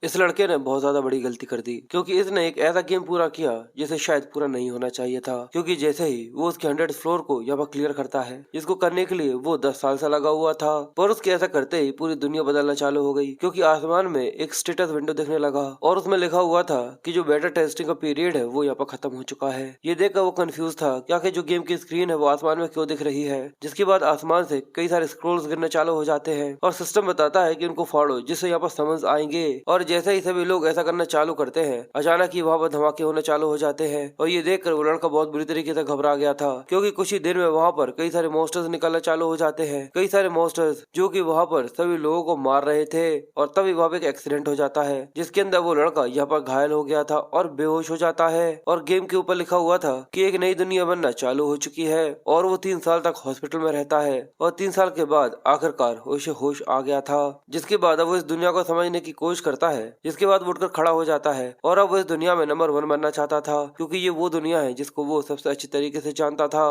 इस लड़के ने बहुत ज्यादा बड़ी गलती कर दी क्योंकि इसने एक ऐसा गेम पूरा किया जिसे शायद पूरा नहीं होना चाहिए था। क्योंकि जैसे ही वो उसके 100 फ्लोर को यहाँ पर क्लियर करता है, जिसको करने के लिए वो 10 साल से लगा हुआ था, पर उसके ऐसा करते ही पूरी दुनिया बदलना चालू हो गई। क्योंकि आसमान में एक स्टेटस विंडो दिखने लगा और उसमें लिखा हुआ था कि जो बेटा टेस्टिंग का पीरियड है वो यहाँ पर खत्म हो चुका है। ये देखकर वो कंफ्यूज था कि आखिर जो गेम की स्क्रीन है वो आसमान में क्यों दिख रही है। जिसके बाद आसमान से कई सारे स्क्रोल्स गिरना चालू हो जाते हैं और सिस्टम बताता है कि उनको फाड़ो जिससे यहाँ पर समझ आएंगे। और जैसे ही सभी लोग ऐसा करना चालू करते हैं, अचानक ही वहाँ पर धमाके होने चालू हो जाते हैं। और ये देखकर वो लड़का बहुत बुरी तरीके से घबरा गया था क्योंकि कुछ ही देर में वहाँ पर कई सारे मॉन्स्टर्स निकलना चालू हो जाते हैं। कई सारे मॉन्स्टर्स जो कि वहाँ पर सभी लोगों को मार रहे थे। और तभी वहाँ पे एक एक्सीडेंट हो जाता है जिसके अंदर वो लड़का यहाँ पर घायल हो गया था और बेहोश हो जाता है। और गेम के ऊपर लिखा हुआ था कि एक नई दुनिया बनना चालू हो चुकी है और वो 3 साल तक हॉस्पिटल में रहता है। और 3 साल के बाद आखिरकार उसे होश आ गया था। जिसके बाद अब वो इस दुनिया को समझने की कोशिश करता है। जिसके बाद वो उठकर खड़ा हो जाता है और अब वो इस दुनिया में नंबर 1 बनना चाहता था क्योंकि ये वो दुनिया है जिसको वो सबसे अच्छी तरीके से जानता था।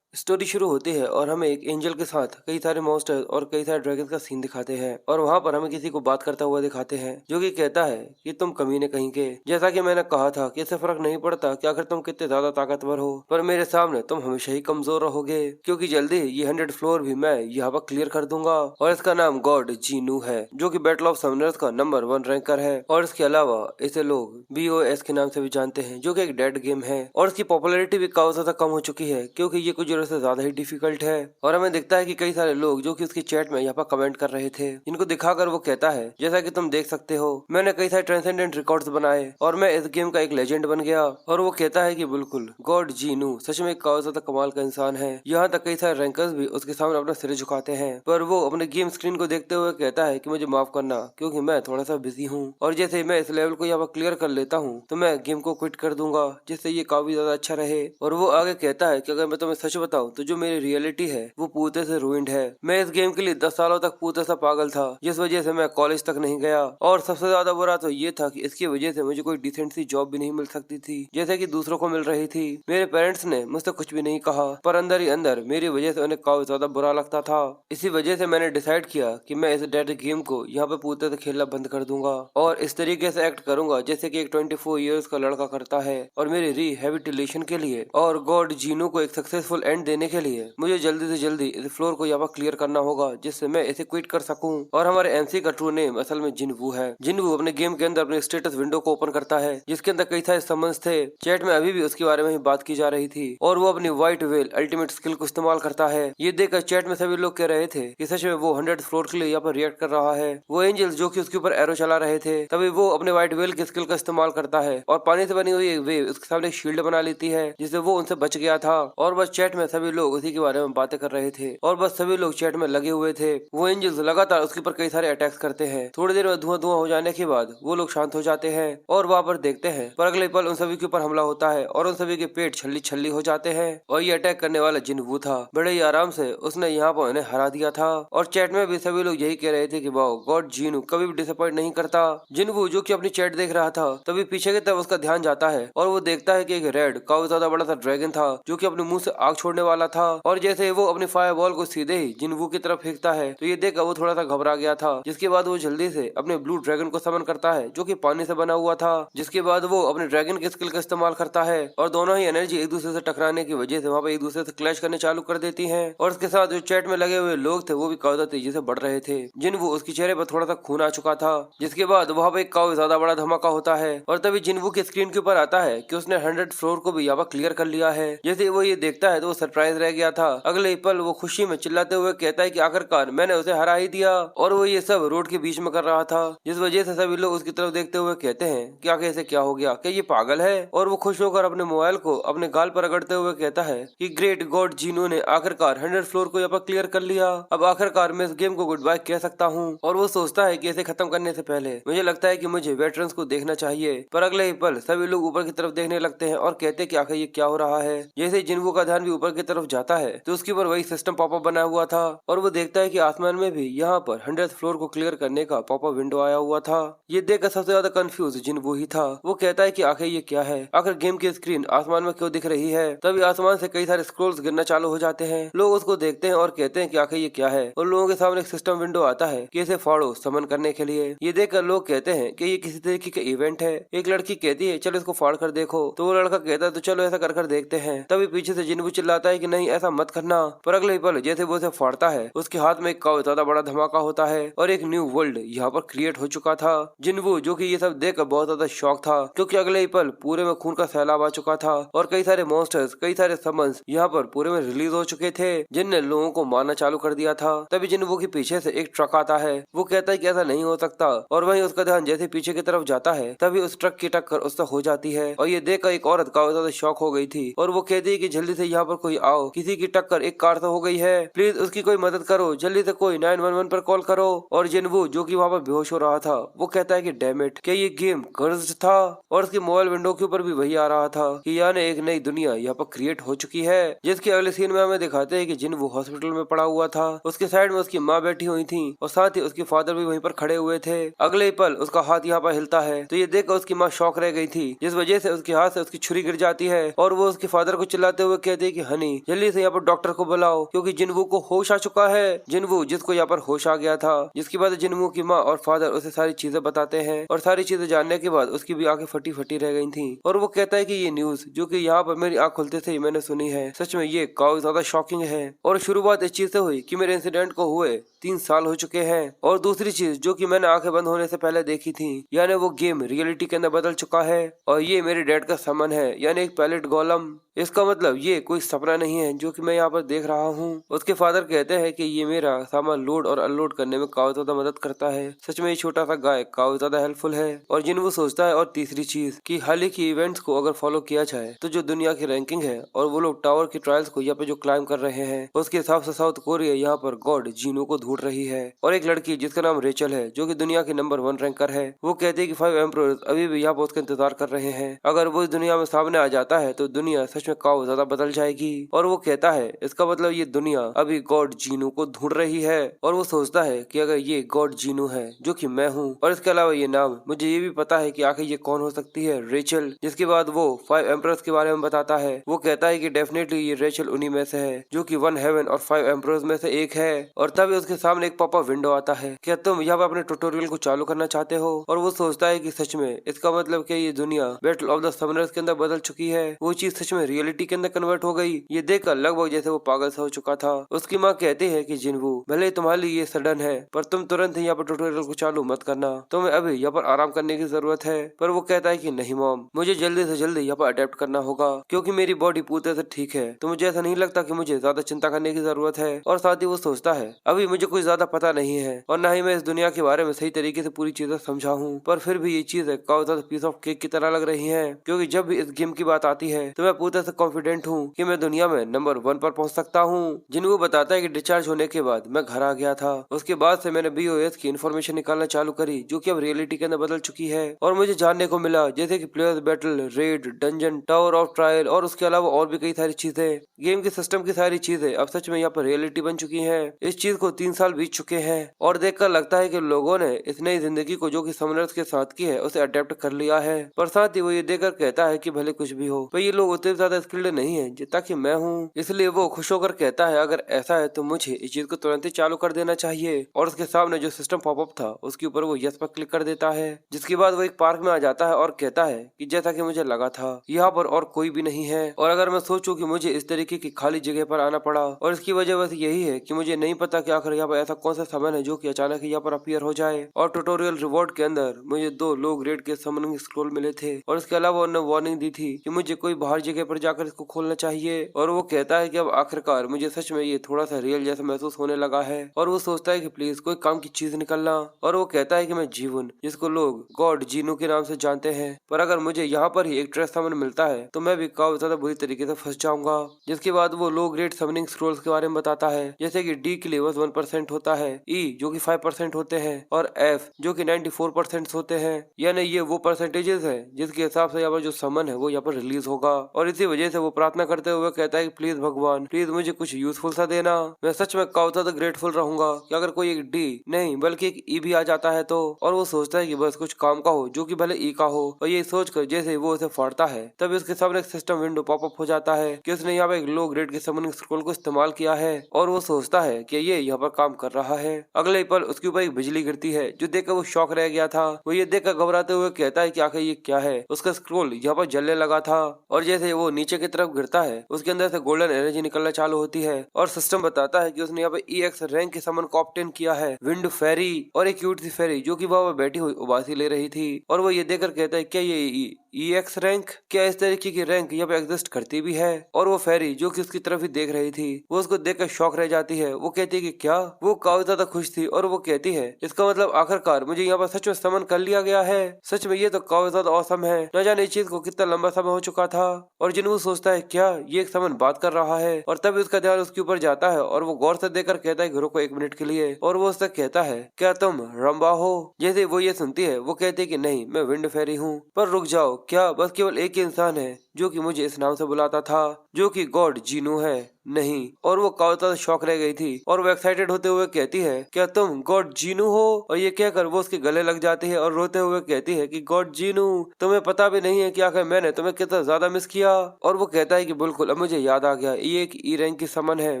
स्टोरी शुरू होती है और हमें एक एंजल के साथ कई सारे मॉन्स्टर्स और कई सारे ड्रैगन का सीन दिखाते हैं। और वहाँ पर हमें किसी को बात करता हुआ दिखाते हैं जो कि कहता है कि तुम कमीने कहीं के। जैसा कि मैंने कहा था कि इससे फर्क नहीं पड़ता कि अगर तुम कितने ज्यादा ताकतवर हो, पर मेरे सामने तुम हमेशा ही कमजोर रहोगे क्योंकि जल्दी ये 100 फ्लोर भी मैं यहाँ पर क्लियर कर दूंगा। और इसका नाम गॉड जीनू है जो की बैटल ऑफ समनर्स का नंबर 1 रैंकर है। और इसके अलावा इसे लोग BOS के नाम से भी जानते हैं जो की एक डेड गेम है। और इसकी पॉपुलैरिटी भी काफी ज्यादा कम हो चुकी है क्योंकि ये कुछ से ज्यादा ही डिफिकल्ट है। और हमें दिखता है कि कई सारे लोग जो कि उसकी चैट में यहाँ पर कमेंट कर रहे थे, जिनको दिखाकर वो कहता है जैसा कि तुम देख सकते हो मैंने कई सारे ट्रांसेंडेंट रिकॉर्ड्स बनाए और मैं इस गेम का एक लेजेंड बन गया। और वो कहता है कि बिल्कुल गॉड जीनू सच में काफी ज्यादा कमाल का इंसान है। यहाँ तक कई सारे रैंकर्स भी उसके सामने अपना सिर झुकाते हैं, पर वो अपने गेम स्क्रीन को देखते हुए कहता है कि मुझे माफ करना क्योंकि मैं थोड़ा सा बिजी हूँ और जैसे ही मैं इस लेवल को यहाँ पर क्लियर कर लेता हूँ तो मैं गेम को क्विट कर दूंगा जिससे ये काफी ज्यादा अच्छा रहे। और वो आगे कहता है कि अगर मैं तुम्हें सच बताऊं तो जो मेरी रियलिटी है वो पूरे से रूइंड है। मैं इस गेम के लिए 10 सालों तक पूरे से पागल था जिस वजह से मैं कॉलेज तक नहीं गया। और सबसे ज्यादा बुरा तो ये था कि इसकी वजह से मुझे कोई डिसेंट सी जॉब भी नहीं मिल सकती थी जैसे कि दूसरों को मिल रही थी। मेरे पेरेंट्स ने मुझसे कुछ भी नहीं कहा पर अंदर ही अंदर मेरी वजह से उन्हें काफी ज्यादा बुरा लगता था। इसी वजह से मैंने डिसाइड किया कि मैं इस डेड गेम को यहाँ पे पूरे से खेलना बंद कर दूंगा और इस तरीके से एक्ट करूंगा जैसे कि एक 24 इयर्स का लड़का करता है। और मेरे रिहेबिलिटेशन के लिए और गॉड जीनू को एक सक्सेसफुल एंड देने के लिए मुझे जल्दी से जल्दी इस फ्लोर को यहाँ पर क्लियर करना होगा जिससे मैं इसे क्विट कर सकूं। और हमारे MC का ट्रू नेम असल में जिनवू है। जिनवू अपने गेम के अंदर अपने स्टेटस विंडो को ओपन करता है जिसके अंदर कई सारे समन्स थे। चैट में अभी भी उसके बारे में ही बात की जा रही थी और वो अपनी व्हाइट वेल अल्टीमेट स्किल को इस्तेमाल करता है। ये देखकर चैट में सभी लोग कह रहे थे कि सच में वो 100 फ्लोर के लिए यहाँ पर रिएक्ट कर रहा है। वो एंजल्स जो कि उसके ऊपर एरो चला रहे थे, तभी वो अपने व्हाइट वेल की स्किल का इस्तेमाल करता है और पानी से बनी हुई एक वेव उसके सामने एक शील्ड बना लेती है जिससे वो उनसे बच गया था। और बस चैट में सभी लोग उसी के बारे में बातें कर रहे थे और बस सभी लोग चैट में लगे हुए थे। वो एंजल्स लगातार उसके ऊपर कई सारे अटैक्स करते हैं। थोड़ी देर में धुआं धुआं हो जाने के बाद वो लोग शांत हो जाते हैं और वहाँ पर देखते हैं, पर अगले पल उन सभी के ऊपर हमला होता है और उन सभी के पेट छल्ली छल्ली हो जाते हैं। और ये अटैक करने वाला जिनवू था। बड़े ही आराम से उसने यहाँ पर उन्हें हरा दिया था। और चैट में भी सभी लोग यही कह रहे थे कि वाओ गॉड जीनू कभी भी डिसअपॉइंट नहीं करता। जिनवू जो कि अपनी चैट देख रहा था, तभी पीछे की तरफ उसका ध्यान जाता है और वो देखता है कि एक रेड काफी ज्यादा बड़ा सा ड्रैगन था जो कि अपने मुंह से आग छोड़ने वाला था। और जैसे वो अपनी फायर बॉल को सीधे ही जिनवू की तरफ फेंकता है तो ये देखकर वो थोड़ा सा घबरा गया था। जिसके बाद वो जल्दी से अपने ब्लू ड्रैगन को समन करता है जो कि पानी से बना हुआ था। जिसके बाद वो अपने ड्रैगन के स्किल का इस्तेमाल करता है और दोनों ही एनर्जी एक दूसरे से टकराने की वजह से वहाँ पे एक दूसरे से क्लैश करने चालू कर देती है। और उसके साथ जो चैट में लगे हुए लोग थे वो भी काफी तेजी से बढ़ रहे थे। जिनवू उसके चेहरे पर थोड़ा सा खून आ चुका था। जिसके बाद वहाँ पे एक काफी ज्यादा बड़ा धमाका होता है और तभी जिनवू की स्क्रीन के ऊपर आता है कि उसने 100 फ्लोर को भी यहाँ पर क्लियर कर लिया है। जैसे वो ये देखता है तो वो सरप्राइज रह गया था। अगले ही पल वो खुशी में चिल्लाते हुए कहता है कि आखिरकार मैंने उसे हरा ही दिया। और वो ये सब रोड के बीच में कर रहा था जिस वजह से सभी लोग उसकी तरफ देखते हुए कहते हैं कि आखिर इसे क्या हो गया, क्या ये पागल है। और वो खुश होकर अपने मोबाइल को अपने गाल पर रगड़ते हुए कहता है कि ग्रेट गॉड जीनू ने आखिरकार 100 फ्लोर को यहाँ पर क्लियर कर लिया। अब आखिरकार मैं इस गेम को गुड बाय कह सकता हूँ। और वो सोचता है कि इसे खत्म करने से पहले मुझे लगता है कि मुझे वेटरन्स को देखना चाहिए। पर अगले ही पल सभी लोग ऊपर की तरफ देखने लगते हैं और कहते हैं कि आखिर ये क्या हो रहा है। जैसे ही जिनवू का ध्यान भी ऊपर की तरफ जाता है तो उसके ऊपर वही सिस्टम पॉपअप बना हुआ था और वो देखता है कि आसमान में भी यहाँ पर 100th फ्लोर को क्लियर करने का पॉपअप विंडो आया हुआ था। ये देखकर सबसे ज्यादा कंफ्यूज जिन्वू ही था। वो कहता है कि आखिर ये क्या है, आखिर गेम की स्क्रीन आसमान में क्यों दिख रही है। तभी आसमान से कई सारे स्क्रोल्स गिरना चालू हो जाते हैं। लोग उसको देखते हैं और कहते हैं कि आखिर ये क्या है, और लोगों के सामने एक सिस्टम विंडो आता है कि इसे फाड़ो समन करने के लिए। ये देखकर लोग कहते हैं कि ये किसी तरीके का इवेंट है। एक लड़की कहती है चलो इसको फाड़ कर देखो, तो वो लड़का कहता है तो चलो ऐसा कर देखते हैं। तभी पीछे से जिन्वू चिल्लाता है कि नहीं ऐसा मत करना, पर अगले ही पल जैसे वो उसे फाड़ता है उसके हाथ में एक काफी ज्यादा बड़ा धमाका होता है और एक न्यू वर्ल्ड यहाँ पर क्रिएट हो चुका था। जिन्वू जो कि ये सब देखकर बहुत ज्यादा शॉक था, क्योंकि अगले ही पल पूरे में खून का सैलाब आ चुका था और कई सारे मॉन्स्टर्स, कई सारे समन्स यहाँ पर पूरे में रिलीज हो चुके थे जिनने लोगों को मारना चालू कर दिया था। तभी जिन्वू के पीछे से एक ट्रक आता है। वो कहता है कि ऐसा नहीं हो सकता, और वहीं उसका ध्यान जैसे पीछे की तरफ जाता है तभी उस ट्रक की टक्कर उससे हो जाती है। और ये देखकर एक औरत काफी ज्यादा शॉक हो गई थी और वो कहती है कि जल्दी से यहाँ पर कोई आओ, किसी की टक्कर एक कार से हो गई है, प्लीज उसकी कोई मदद करो, जल्दी से कोई 911 पर कॉल करो। और जिन्वू जो कि वहाँ पर बेहोश हो रहा था वो कहता है कि डैम इट, क्या ये गेम कर्स्ड था। और उसकी मोबाइल विंडो के ऊपर भी वही आ रहा था कि यानी एक नई दुनिया यहाँ पर क्रिएट हो चुकी है। जिसके अगले सीन में हमें दिखाते हैं कि जिन्वू हॉस्पिटल में पड़ा हुआ था, उसके साइड में उसकी माँ बैठी हुई थी और साथ ही उसके फादर भी वहीं पर खड़े हुए थे। अगले ही पल उसका हाथ यहाँ पर हिलता है तो ये देखकर उसकी माँ शॉक रह गई थी, जिस वजह से उसके हाथ से उसकी छुरी गिर जाती है और वो उसके फादर को चिल्लाते हुए कहते हैं कि हनी जल्दी से यहाँ पर डॉक्टर को बुलाओ क्योंकि जिन्वू को होश आ चुका है। जिन्वू जिसको यहाँ पर होश आ गया था, जिसके बाद जिन्वू की माँ और फादर उसे सारी चीजें बताते हैं और सारी चीजें जानने के बाद उसकी भी आंखें फटी फटी रह गई थी। और वो कहता है कि ये न्यूज जो कि यहाँ पर मेरी आंख खुलते से ही मैंने सुनी है, सच में ये काफी ज्यादा शॉकिंग है। और शुरुआत इस चीज से हुई कि मेरे इंसिडेंट को हुए 3 साल हो चुके हैं, और दूसरी चीज जो कि मैंने आंखें बंद होने से पहले देखी थी, यानी वो गेम रियलिटी के अंदर बदल चुका है और ये मेरे डैड का समन है, यानी एक पैलेट गोलम। इसका मतलब ये कोई सपना नहीं है जो कि मैं यहाँ पर देख रहा हूँ। उसके फादर कहते हैं कि ये मेरा सामान लोड और अनलोड करने में काफी ज्यादा मदद करता है। सच में ये छोटा सा गाय काफी ज्यादा हेल्पफुल है। और जिन्वू सोचता है, और तीसरी चीज कि हाल ही की इवेंट्स को अगर फॉलो किया जाए तो जो दुनिया की रैंकिंग है और वो लोग टावर की ट्रायल्स को यहाँ पे जो क्लाइम कर रहे हैं, उसके हिसाब से साउथ कोरिया यहाँ पर गॉड जीनो को ढूंढ रही है। और एक लड़की जिसका नाम रेचल है जो कि दुनिया की नंबर 1 रैंकर है, वो कहती है कि 5 एम्परर्स अभी भी यहाँ पर उसका इंतजार कर रहे हैं। अगर वो इस दुनिया में सामने आ जाता है तो दुनिया सच में काफी ज्यादा बदल जाएगी। और वो कहता है इसका मतलब ये दुनिया अभी गॉड जीनू को ढूंढ रही है। और वो सोचता है कि अगर ये गॉड जीनू है जो कि मैं हूँ, और इसके अलावा ये नाम मुझे ये भी पता है कि आखिर ये कौन हो सकती है, रेचल। जिसके बाद वो 5 एम्परर्स के बारे में बताता है। वो कहता है कि डेफिनेटली ये रेचल उन्हीं में से है जो कि 1 हेवन और 5 एम्परर्स में से एक है। और तभी उसके सामने एक पॉपअप विंडो आता है। क्या तुम यहाँ पर अपने ट्यूटोरियल को चालू करना चाहते हो? और वो सोचता है कि सच में इसका मतलब कि ये दुनिया बैटल ऑफ द समनर्स के अंदर बदल चुकी है, वो चीज सच में रियलिटी के अंदर कन्वर्ट हो गई। ये देखकर लगभग जैसे वो पागल सा हो चुका था। उसकी माँ कहती है कि जिन्वू भले तुम्हारे लिए ये सडन है, पर तुम तुरंत ही यहाँ पर ट्यूटोरियल को चालू मत करना, तुम्हें अभी यहाँ पर आराम करने की जरूरत है। पर वो कहता है कि नहीं मॉम, मुझे जल्दी से जल्दी यहाँ पर अडेप्ट करना होगा क्योंकि मेरी बॉडी पूरी तरह से ठीक है, तो मुझे ऐसा नहीं लगता कि मुझे ज्यादा चिंता करने की जरूरत है। और साथ ही वो सोचता है अभी मुझे कुछ ज्यादा पता नहीं है और न ही मैं इस दुनिया के बारे में सही तरीके से पूरी चीजें समझा हूँ, पर फिर भी ये चीजें काफी ज्यादा पीस ऑफ केक की तरह लग रही है क्योंकि जब भी इस गेम की बात आती है तो मैं पूरी तरह से कॉन्फिडेंट हूँ कि मैं दुनिया में नंबर 1 पर पहुंच सकता हूँ। जिन्वू बताता है कि डिस्चार्ज होने के बाद मैं घर आ गया था, उसके बाद से मैंने BOS की इन्फॉर्मेशन निकालना चालू करी जो कि अब रियलिटी के अंदर बदल चुकी है। और मुझे जानने को मिला जैसे कि players battle, red, dungeon, tower of trial और उसके अलावा और भी कई सारी चीजें। गेम के सिस्टम की सारी चीजें अब सच में यहाँ पर रियलिटी बन चुकी है। इस चीज को 3 साल बीत चुके हैं और देखकर लगता है कि लोगों ने इस नई जिंदगी को जो कि समनर्स के साथ की है उसे अडेप्ट कर लिया है। पर साथ ही वो ये देखकर कहता है कि भले कुछ भी हो, पर ये लोग उतने ज्यादा स्किल्ड नहीं है जितना कि मैं हूँ। इसलिए वो खुश होकर कहता है अगर ऐसा है तो मुझे इस चीज को तुरंत ही चालू कर देना चाहिए। और उसके सामने जो सिस्टम पॉपअप था उसके ऊपर वो यस पर क्लिक कर देता है। जिसके बाद वो एक पार्क में आ जाता है और कहता है कि जैसा कि मुझे लगा था यहाँ पर और कोई भी नहीं है, और अगर मैं सोचूं कि मुझे इस तरीके की खाली जगह पर आना पड़ा, और इसकी वजह बस यही है कि मुझे नहीं पता कि आखिर यहाँ पर ऐसा कौन सा सामान है जो कि अचानक यहाँ पर अपीयर हो जाए। और ट्यूटोरियल रिवॉर्ड के अंदर मुझे 2 लो ग्रेड के समनिंग स्क्रोल मिले थे और इसके अलावा उन्होंने वार्निंग दी थी कि मुझे कोई बाहर जगह पर जाकर इसको खोलना चाहिए। और वो कहता है कि अब आखिरकार मुझे सच में ये थोड़ा सा रियल जैसा महसूस होने लगा है। और वो सोचता है कि प्लीज कोई काम की चीज निकलना। और वो कहता है कि मैं जीवन, जिसको लोग गॉड जीनू के नाम से जानते हैं, पर अगर मुझे यहाँ पर ही एक ट्रेस समन मिलता है तो मैं भी काफी ज्यादा बुरी तरीके से फंस जाऊंगा। जिसके बाद वो लो ग्रेड समनिंग स्क्रोल्स के बारे में बताता है, जैसे कि डी के लिए बस 1% होता है, ई जो कि 5% होते हैं और एफ जो कि 94% होते हैं। यानी ये वो परसेंटेजेस है जिसके हिसाब से यहाँ पर जो समन है वो यहाँ पर रिलीज होगा। और इसी वजह से वो प्रार्थना करते हुए कहता है कि प्लीज भगवान, प्लीज मुझे कुछ यूजफुल सा देना। मैं सच में काफी ज्यादा ग्रेटफुल रहूंगा कि अगर कोई एक डी नहीं बल्कि एक ई भी आ जाता है तो। और वो सोचता है कि बस कुछ काम का हो जो कि भले ई का हो। और ये सोचकर जैसे वो उसे फाड़ता है तब उसके सामने एक सिस्टम विंडो पॉपअप हो जाता है कि उसने यहाँ पे एक लो ग्रेड के समनिंग स्क्रोल को इस्तेमाल किया है और वो सोचता है कि ये यहाँ पर काम कर रहा है। अगले ही पल उसके ऊपर एक बिजली गिरती है जो देखकर वो शॉक रह गया था। वो ये देखकर घबराते हुए कहता है कि आखिर ये क्या है। उसका स्क्रोल यहाँ पर जलने लगा था और जैसे वो नीचे की तरफ गिरता है उसके अंदर से गोल्डन एनर्जी निकलना चालू होती है और सिस्टम बताता है कि उसने यहाँ पे EX रैंक के समन को ऑब्टेन किया है, विंड फेरी और एक क्यूट सी फेरी जो कि वहाँ बैठी हुई उबासी ले रही थी। और वो ये देखकर कहता है क्या ये EX रैंक, क्या इस तरीके की रैंक यहाँ पे एग्जिस्ट करती भी है। और वो फेरी जो कि उसकी तरफ ही देख रही थी वो उसको देखकर शॉक रह जाती है। वो कहती है कि क्या। वो काफी ज्यादा खुश थी और वो कहती है इसका मतलब आखिरकार मुझे यहाँ पर सच में समन कर लिया गया है। सच में ये तो काफी ज्यादा औसम है। न जाने इस चीज को कितना लंबा समय हो चुका था। और जिन्हों सोचता है क्या ये एक समन बात कर रहा है और तभी उसका ध्यान उसके ऊपर जाता है और वो गौर से देखकर कहता है कि रुको 1 मिनट के लिए। और वो उससे कहता है क्या तुम रंबा हो। जैसे वो ये सुनती है वो कहती है कि नहीं, मैं विंड फेरी हूँ। पर रुक जाओ, क्या बस केवल एक ही इंसान है जो कि मुझे इस नाम से बुलाता था, जो कि गॉड जीनू है? नहीं। और वो काफी ज्यादा शॉक रह गई थी और वो एक्साइटेड होते हुए कहती है क्या तुम गॉड जीनू हो। और ये कहकर वो उसके गले लग जाती है और रोते हुए कहती है कि गॉड जीनू, तुम्हें पता भी नहीं है कि आखिर मैंने तुम्हें कितना ज्यादा मिस किया। और वो कहता है कि बिल्कुल, अब मुझे याद आ गया, ये एक ई रैंक की समन है,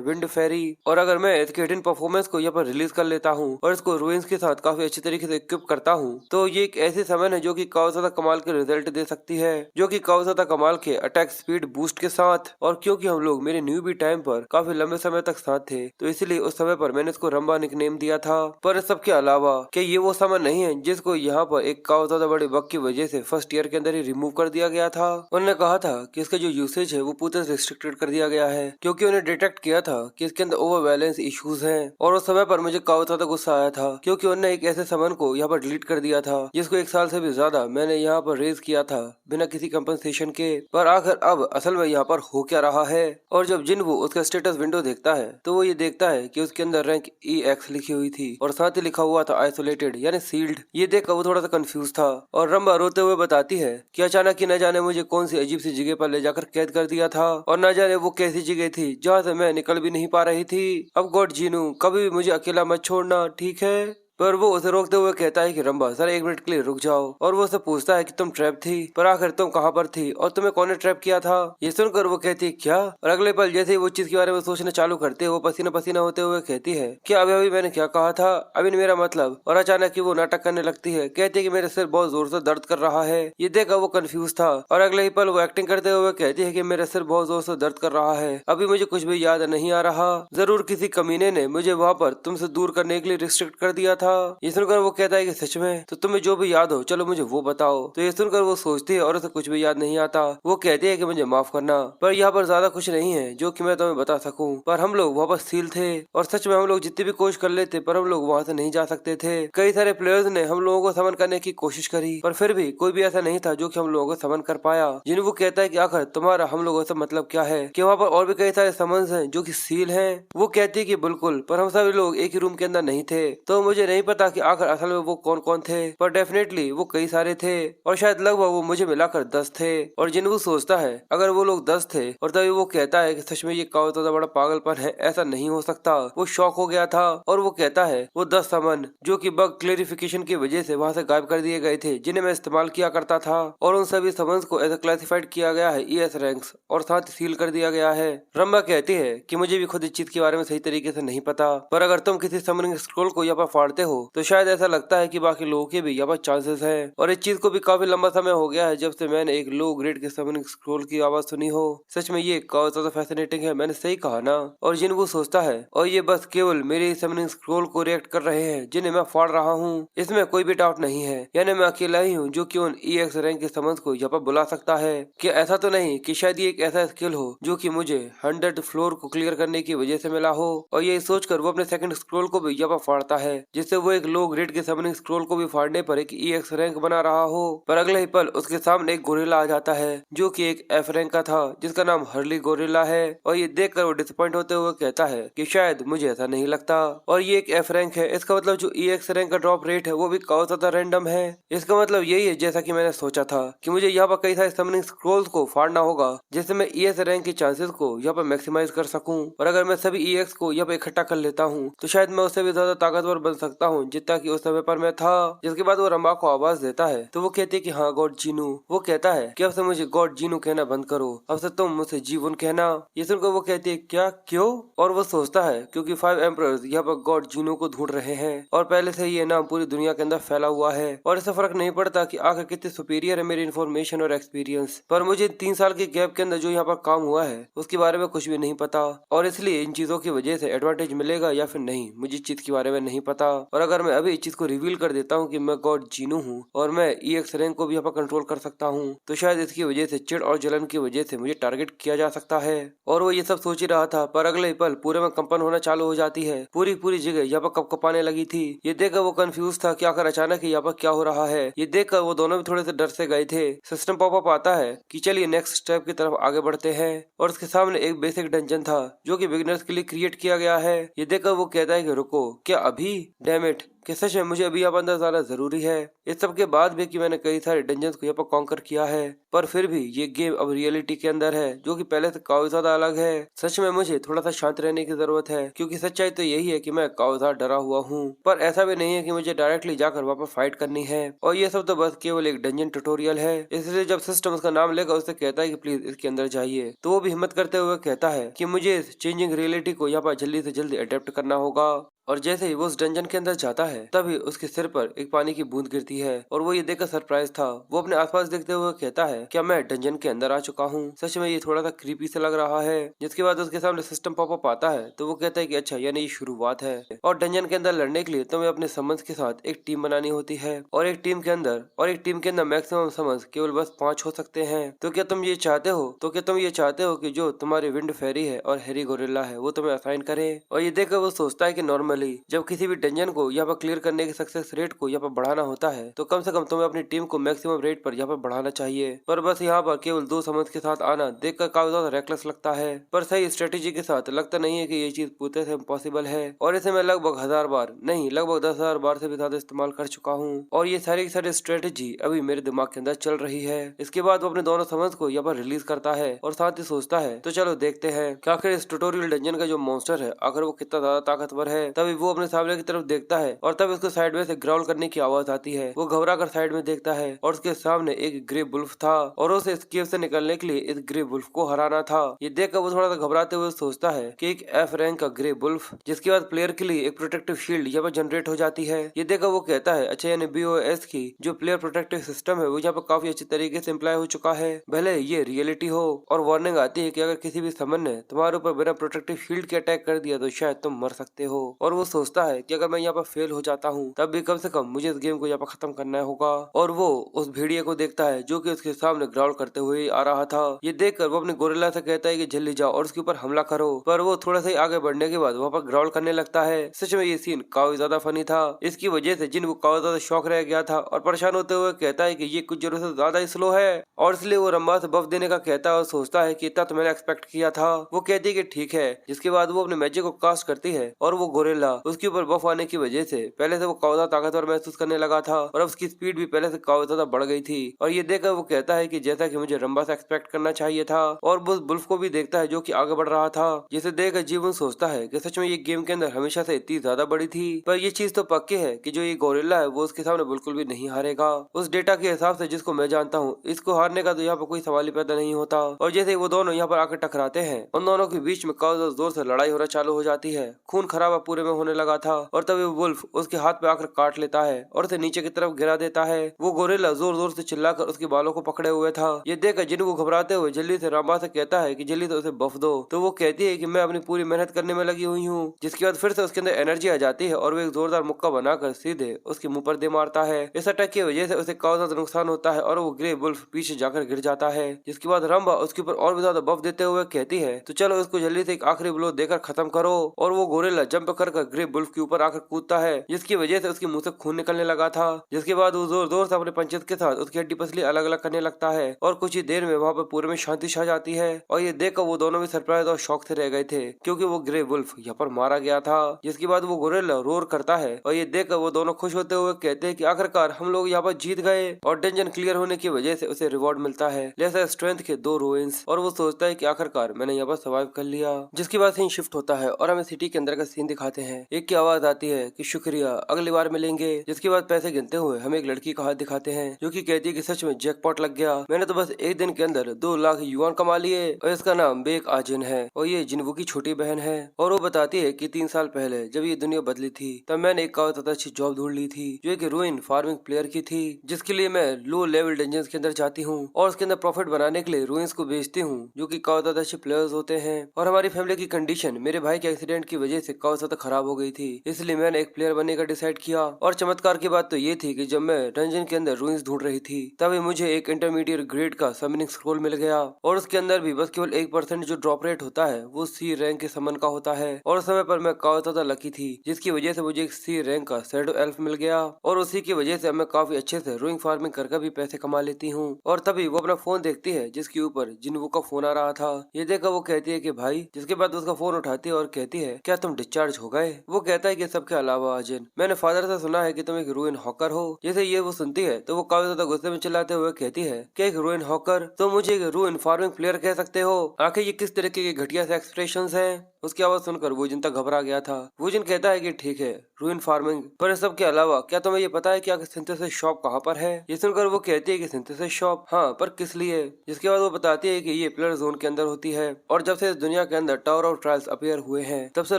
विंड फेरी। और अगर मैं इसके हिडन परफॉर्मेंस को यहाँ पर रिलीज कर लेता हूँ और इसको रूइंस के साथ काफी अच्छी तरीके से इक्विप करता हूँ तो ये एक ऐसी समन है जो की काफी ज्यादा कमाल के रिजल्ट दे सकती है, जो की काफी ज्यादा कमाल के अटैक स्पीड बूस्ट के साथ। और क्योंकि हम लोग मेरे न्यूबी टाइम पर काफी लंबे समय तक साथ थे तो इसलिए उस समय पर मैंने इसको रंबा निकनेम दिया था। पर इस सबके अलावा क्या ये वो समन नहीं है जिसको यहाँ पर एक काफी ज्यादा बड़े बग की वजह से फर्स्ट ईयर के अंदर ही रिमूव कर दिया गया था। उन्होंने कहा था कि इसका जो यूसेज है वो पूरे रिस्ट्रिक्टेड कर दिया गया है क्योंकि उन्हें डिटेक्ट किया था कि इसके अंदर ओवर बैलेंस इश्यूज हैं। और उस समय पर मुझे काफी ज्यादा गुस्सा आया था क्योंकि उन्होंने एक ऐसे समन को यहाँ पर डिलीट कर दिया था जिसको 1 साल से भी ज्यादा मैंने यहाँ पर रेज किया था बिना किसी कंपनसेशन के। पर आखिर अब असल में यहाँ पर हो क्या रहा है। और जब जिन्वू उसका स्टेटस विंडो देखता है तो वो ये देखता है कि उसके अंदर रैंक EX लिखी हुई थी और साथ ही लिखा हुआ था आइसोलेटेड यानी सील्ड। ये देखकर वो थोड़ा सा कंफ्यूज था और रंबा रोते हुए बताती है कि अचानक ही न जाने मुझे कौन सी अजीब सी जगह पर ले जाकर कैद कर दिया था और न जाने वो कैसी जगह थी जहाँ से मैं निकल भी नहीं पा रही थी। अब गॉड जीनू, कभी भी मुझे अकेला मत छोड़ना, ठीक है। पर वो उसे रोकते हुए कहता है कि रंबा जरा 1 मिनट के लिए रुक जाओ। और वो उसे पूछता है कि तुम ट्रैप थी, पर आखिर तुम कहाँ पर थी और तुम्हें कौन ने ट्रैप किया था। ये सुनकर वो कहती है क्या। और अगले पल जैसे ही वो चीज के बारे में सोचना चालू करते है वो पसीना पसीना होते हुए कहती है क्या अभी अभी मैंने क्या कहा था, अभी मेरा मतलब। और अचानक ही वो नाटक करने लगती है, कहती है कि मेरे सिर बहुत जोर से दर्द कर रहा है। ये देखकर वो कंफ्यूज था और अगले ही पल वो एक्टिंग करते हुए कहती है कि मेरा सिर बहुत जोर से दर्द कर रहा है, अभी मुझे कुछ भी याद नहीं आ रहा, जरूर किसी कमीने ने मुझे वहाँ पर तुमसे दूर करने के लिए रिस्ट्रिक्ट कर दिया था। ये सुनकर वो कहता है कि सच में, तो तुम्हें जो भी याद हो चलो मुझे वो बताओ। तो ये सुनकर वो सोचती है और उसे कुछ भी याद नहीं आता। वो कहती है कि मुझे माफ करना, पर यहाँ पर ज्यादा कुछ नहीं है जो कि मैं तुम्हें बता सकूं। पर हम लोग वापस सील थे और सच में हम लोग जितनी भी कोशिश कर लेते पर हम लोग वहाँ से नहीं जा सकते थे। कई सारे प्लेयर्स ने हम लोगों को समन करने की कोशिश करी पर फिर भी कोई भी ऐसा नहीं था जो कि हम लोगों को समन कर पाया। जिन्हें वो कहता है कि आखिर तुम्हारा हम लोगों से मतलब क्या है, कि वहाँ पर और भी कई सारे समन्स हैं जो कि सील हैं। वो कहती है कि बिल्कुल, पर हम सभी लोग एक ही रूम के अंदर नहीं थे तो मुझे नहीं पता कि आखिर असल में वो कौन कौन थे, पर डेफिनेटली वो कई सारे थे और शायद लगभग वो मुझे मिलाकर 10 थे। और जिन्हों सोचता है अगर वो लोग 10 थे और तभी वो कहता है कि सच में ये काफी ज्यादा बड़ा पागलपन है, ऐसा नहीं हो सकता। वो शॉक हो गया था और वो कहता है वो 10 समन जो कि बग क्लेरिफिकेशन की वजह से वहाँ से गायब कर दिए गए थे जिन्हें मैं इस्तेमाल किया करता था और उन सभी समन्स को ऐसा क्लासिफाइड किया गया है ES रैंक्स और साथ ही सील कर दिया गया है। रंबा कहती है कि मुझे भी खुद इस चीज के बारे में सही तरीके से नहीं पता, पर अगर तुम किसी समनिंग स्क्रोल को यहाँ पर फाड़ते हो तो शायद ऐसा लगता है कि बाकी लोगों के भी यहाँ पर चांसेस है। और इस चीज को भी काफी लंबा समय हो गया है जब से मैंने एक लो ग्रेड के समनिंग स्क्रोल की आवाज सुनी हो। सच में ये काफी ज्यादा फैसिनेटिंग है, मैंने सही कहा ना। और जिन्हों सोचता है और ये बस केवल मेरे समनिंग स्क्रोल को रिएक्ट कर रहे हैं जिन्हें मैं फाड़ रहा हूँ, इसमें कोई भी डाउट नहीं है। यानी मैं अकेला ही हूँ जो कि उन EX रैंक के समन्स को यहाँ पर बुला सकता है। कि ऐसा तो नहीं कि शायद ये एक ऐसा स्किल हो जो कि मुझे 100 फ्लोर को क्लियर करने की वजह से मिला हो। और ये सोचकर वो अपने सेकंड स्क्रोल को भी यहाँ पर फाड़ता है जिससे जिससे वो एक लो ग्रेड के समनिंग स्क्रोल को भी फाड़ने पर एक EX रैंक बना रहा हो। पर अगले ही पल उसके सामने एक गोरिल्ला आ जाता है जो कि एक F रैंक का था, जिसका नाम हर्ली गोरिल्ला है। और ये देखकर वो डिसअपॉइंट होते हुए कहता है कि शायद मुझे ऐसा नहीं लगता, और ये एक F रैंक है, इसका मतलब जो EX रैंक का ड्रॉप रेट है वो भी काफी ज्यादा रैंडम है। इसका मतलब यही है जैसा कि मैंने सोचा था कि मुझे यहाँ पर कई सारे समनिंग स्क्रोल्स को फाड़ना होगा जिससे मैं EX रैंक के चांसेस को यहाँ पर मैक्सिमाइज कर सकूं। और अगर मैं सभी EX को यहाँ पर इकट्ठा कर लेता हूँ तो शायद मैं उससे भी ज्यादा ताकतवर बन सकता हूँ जितना कि उस समय पर मैं था। जिसके बाद वो रंबा को आवाज देता है तो वो कहती है कि हाँ गॉड जीनू। वो कहता है कि अब से मुझे गॉड जीनू कहना बंद करो, अब से तुम मुझसे जीवन कहना। ये सुनकर वो कहती है क्या, क्यों? और वो सोचता है क्योंकि 5 एम्परर्स यहाँ पर गॉड जीनू को ढूंढ रहे हैं और पहले से ये नाम पूरी दुनिया के अंदर फैला हुआ है और इससे फर्क नहीं पड़ता कि आखिर कितने सुपीरियर है मेरी इन्फॉर्मेशन और एक्सपीरियंस। पर मुझे 3 साल के गैप के अंदर जो यहाँ पर काम हुआ है उसके बारे में कुछ भी नहीं पता, और इसलिए इन चीजों की वजह से एडवांटेज मिलेगा या फिर नहीं मुझे इस चीज के बारे में नहीं पता। और अगर मैं अभी इस चीज को रिवील कर देता हूँ कि मैं गॉड जीनू हूँ और मैं EX रैंक को भी यहाँ पर कंट्रोल कर सकता हूँ तो शायद इसकी वजह से चिढ़ और जलन की वजह से मुझे टारगेट किया जा सकता है। और वो ये सब सोच ही रहा था पर अगले ही पल पूरे में कंपन होना चालू हो जाती है, पूरी जगह यहाँ पर कपकपाने लगी थी। ये देखकर वो कंफ्यूज था कि आखिर अचानक यहाँ पर क्या हो रहा है। ये देखकर वो दोनों भी थोड़े से डर से गए थे। सिस्टम पॉपअप आता है कि चलिए नेक्स्ट स्टेप की तरफ आगे बढ़ते हैं और उसके सामने एक बेसिक डंजन था जो कि बिगिनर्स के लिए क्रिएट किया गया है। ये देखकर वो कहता है कि रुको, क्या अभी? डैम इट, कि सच में मुझे अभी यहाँ पर अंदर जाना जरूरी है। इस सब के बाद भी कि मैंने कई सारे डंजन्स को यहाँ पर कॉन्कर किया है पर फिर भी ये गेम अब रियलिटी के अंदर है जो कि पहले से काफी ज्यादा अलग है। सच में मुझे थोड़ा सा शांत रहने की जरूरत है क्योंकि सच्चाई तो यही है कि मैं काफी ज्यादा डरा हुआ हूँ, पर ऐसा भी नहीं है कि मुझे डायरेक्टली जाकर वहाँ पर फाइट करनी है। और ये सब तो बस केवल एक डंजन ट्यूटोरियल है। इसलिए जब सिस्टम उसका नाम लेगा उससे कहता है कि प्लीज इसके अंदर जाइए, तो वो भी हिम्मत करते हुए कहता है कि मुझे इस चेंजिंग रियलिटी को यहाँ पर जल्दी से जल्दी अडेप्ट करना होगा। और जैसे ही वो उस डंजन के अंदर जाता है तभी उसके सिर पर एक पानी की बूंद गिरती है और वो ये देखकर सरप्राइज था। वो अपने आसपास देखते हुए कहता है क्या मैं डंजन के अंदर आ चुका हूँ? सच में ये थोड़ा सा क्रीपी सा लग रहा है। जिसके बाद उसके सामने सिस्टम पॉपअप आता है तो वो कहता है कि अच्छा यानी ये शुरुआत है और डंजन के अंदर लड़ने के लिए तुम्हें अपने समन्स के साथ एक टीम बनानी होती है और एक टीम के अंदर मैक्सिमम समन्स केवल बस 5 हो सकते हैं। तो क्या तुम ये चाहते हो कि जो तुम्हारी विंड फेरी है और हैरी गोरिल्ला है वो तुम्हें असाइन करे? और ये देखकर वो सोचता है कि नॉर्मली जब किसी भी डंजन को यहाँ पर क्लियर करने की सक्सेस रेट को यहाँ पर बढ़ाना होता है तो कम से कम तुम्हें अपनी टीम को मैक्सिमम रेट पर यहाँ पर बढ़ाना चाहिए। पर बस यहाँ पर केवल 2 समन्स के साथ आना देखकर काफी ज्यादा रेकलेस लगता है, पर सही स्ट्रेटेजी के साथ लगता नहीं है कि ये चीज पूरे से इम्पॉसिबल है। और इसे मैं लगभग 1000 बार नहीं लगभग 10,000 बार से भी ज्यादा इस्तेमाल कर चुका हूँ और ये सारी की सारी स्ट्रेटेजी अभी मेरे दिमाग के अंदर चल रही है। इसके बाद वो अपने दोनों समन्स को यहाँ पर रिलीज करता है और साथ ही सोचता है तो चलो देखते हैं कि आखिर इस ट्यूटोरियल डंजन का जो मॉन्स्टर है आखिर वो कितना ज्यादा ताकतवर है। तभी वो अपने सामने की तरफ देखता है और तब उसको साइड में से ग्राउल करने की आवाज आती है। वो घबरा कर साइड में देखता है और उसके सामने एक ग्रे बुल्फ था और उसे इस केव से निकलने के लिए इस ग्रे बुल्फ को हराना था। ये देखकर वो थोड़ा सा घबराते हुए सोचता है कि एक F रैंक का ग्रे बुल्फ, जिसके बाद प्लेयर के लिए एक प्रोटेक्टिव शील्ड यहाँ पर जनरेट हो जाती है। ये देखकर वो कहता है अच्छा यानी BOS की जो प्लेयर प्रोटेक्टिव सिस्टम है वो यहाँ पर काफी अच्छी तरीके से इम्प्लाई हो चुका है, भले ये रियलिटी हो। और वार्निंग आती है कि अगर किसी भी समन ने तुम्हारे ऊपर बिना प्रोटेक्टिव शील्ड के अटैक कर दिया तो शायद तुम मर सकते हो। और वो सोचता है कि अगर मैं यहाँ पर फेल हो जाता हूँ तब भी कम से कम मुझे इस गेम को यहाँ पर खत्म करना होगा। और वो उस भेड़िए को देखता है जो कि उसके सामने ग्राउल करते हुए आ रहा था। ये देखकर वो अपने गोरिल्ला से कहता है कि जल्दी जाओ और उसके ऊपर हमला करो, पर वो थोड़ा सा ही आगे बढ़ने के बाद वहाँ पर ग्राउल करने लगता है। सच में ये सीन काफी ज्यादा फनी था। इसकी वजह से जिन को काफी ज्यादा शौक रह गया था और परेशान होते हुए कहता है कि ये कुछ जरूरत से ज्यादा ही स्लो है और इसलिए वो रंबा से बफ देने का कहता है और सोचता है कि इतना तो मैंने एक्सपेक्ट किया था। वो कहती है कि ठीक है। जिसके बाद वो अपने मैजिक को कास्ट करती है और वो गोरिल्ला उसके ऊपर बफ आने की वजह से पहले से वो काफी ज्यादा ताकतवर महसूस करने लगा था और अब उसकी स्पीड भी पहले से काफी ज्यादा बढ़ गई थी। और ये देखकर वो कहता है कि जैसा कि मुझे रंबा से एक्सपेक्ट करना चाहिए था। और वो बुल्फ को भी देखता है जो कि आगे बढ़ रहा था, जिसे देखकर जीवन सोचता है कि सच में ये गेम के अंदर हमेशा से इतनी ज्यादा बड़ी थी। पर ये चीज तो पक्की है कि जो ये गोरिल्ला है वो उसके सामने बिल्कुल भी नहीं हारेगा। उस डेटा के हिसाब से जिसको मैं जानता हूँ इसको हारने का तो यहाँ पर कोई सवाल ही पैदा नहीं होता। और जैसे वो दोनों यहाँ पर आकर टकराते हैं उन दोनों के बीच में काफी जोर से लड़ाई होना चालू हो जाती है। खून खराबा पूरे में होने लगा था और तभी वुल्फ उसके हाथ पे आकर काट लेता है और उसे नीचे की तरफ गिरा देता है। वो गोरिल्ला जोर जोर से चिल्लाकर उसके बालों को पकड़े हुए था। ये देखकर जिन को घबराते हुए जल्दी से रंबा से कहता है कि जल्दी से उसे बफ दो, तो वो कहती है कि मैं अपनी पूरी मेहनत करने में लगी हुई हूँ। जिसके बाद फिर से उसके अंदर एनर्जी आ जाती है और वो एक जोरदार मुक्का बनाकर सीधे उसके मुंह पर दे मारता है। इस अटैक की वजह से उसे काफी ज्यादा नुकसान होता है और वो ग्रे बुल्फ पीछे जाकर गिर जाता है। जिसके बाद रंबा उसके ऊपर और भी ज्यादा बफ देते हुए कहती है तो चलो इसको जल्दी से एक आखिरी ब्लो देकर खत्म करो। और वो गोरिल्ला जंप कर ग्रे बुल्फ के ऊपर आकर कूदता है जिसकी वजह से उसके मुंह से खून निकलने लगा था। जिसके बाद वो जोर जोर से अपने पंचित के साथ उसकी हड्डी पसली अलग अलग करने लगता है और कुछ ही देर में वहाँ पर पूरे में शांति छा जाती है। और ये देखकर वो दोनों भी सरप्राइज और शौक से रह गए थे क्योंकि वो ग्रे वुल्फ यहाँ पर मारा गया था। जिसके बाद वो गोरिल्ला रोर करता है और ये देखकर वो दोनों खुश होते हुए कहते हैं कि आखिरकार हम लोग यहाँ पर जीत गए। और डंजन क्लियर होने की वजह से उसे रिवॉर्ड मिलता है जैसे स्ट्रेंथ के 2 रूइंस। और वो सोचता है कि आखिरकार मैंने यहाँ पर सर्वाइव कर लिया। जिसके बाद सीन शिफ्ट होता है और हमें सिटी के अंदर का सीन दिखाते हैं। एक की आवाज आती है कि शुक्रिया, अगली बार मिलेंगे। जिसके बाद पैसे गिनते हुए हमें एक लड़की का हाथ दिखाते हैं जो कि कहती है कि सच में जैकपॉट लग गया, मैंने तो बस एक दिन के अंदर 2 लाख युआन कमा लिए। और इसका नाम बेक आजिन है और ये जिन्वू की छोटी बहन है। और वो बताती है कि 3 साल पहले जब ये दुनिया बदली थी तब मैंने एक काफी अच्छी जॉब ढूंढ ली थी जो एक रूइन फार्मिंग प्लेयर की थी, जिसके लिए मैं लो लेवल डंजन्स के अंदर जाती हूँ और उसके अंदर प्रॉफिट बनाने के लिए रूइंस को बेचती हूँ जो कि काफी ज्यादा अच्छे प्लेयर्स होते हैं। और हमारी फैमिली की कंडीशन मेरे भाई के एक्सीडेंट की वजह से काफी ज्यादा खराब हो गई थी, इसलिए मैंने एक प्लेयर बनने का डिसाइड किया। और चमत्कार की बात तो ये थी कि जब मैं डंजन के अंदर रूइंस ढूंढ रही थी तभी मुझे एक इंटरमीडिएट ग्रेड का समनिंग स्क्रोल मिल गया और उसके अंदर भी बस केवल 1% जो ड्रॉप रेट होता है वो सी रैंक के समन का होता है। और उस समय पर मैं काफी ज्यादा लकी थी जिसकी वजह से मुझे एक सी रैंक का शैडो एल्फ मिल गया और उसी की वजह से मैं काफी अच्छे से रूइंग फार्मिंग करके भी पैसे कमा लेती हूँ। और तभी वो अपना फोन देखती है जिसके ऊपर जिन्वू का फोन आ रहा था। ये देखकर वो कहती है कि भाई, जिसके बाद उसका फोन उठाती है और कहती है क्या तुम डिस्चार्ज हो गए। वो कहता है कि सबके अलावा अजन, मैंने फादर से सुना है कि तुम एक रूइन हॉकर हो। जैसे ये वो सुनती है तो वो काफी ज्यादा गुस्से में चिल्लाते हुए कहती है कि एक रूइन हॉकर, तो मुझे एक रूइन फार्मिंग प्लेयर कह सकते हो। आखिर ये किस तरीके के घटिया से एक्सप्रेशंस हैं। उसकी आवाज सुनकर वुजिन तक घबरा गया था। वुजिन कहता है कि ठीक है रूइन फार्मिंग, पर सब के अलावा क्या तुम्हें ये पता है कि सिंथेसिस शॉप कहाँ पर है। ये सुनकर वो कहती है कि सिंथेसिस शॉप, हाँ पर किस लिए। जिसके बाद वो बताती है कि ये प्लेयर जोन के अंदर होती है और जब से इस दुनिया के अंदर टावर ऑफ ट्रायल्स अपीयर हुए हैं तब से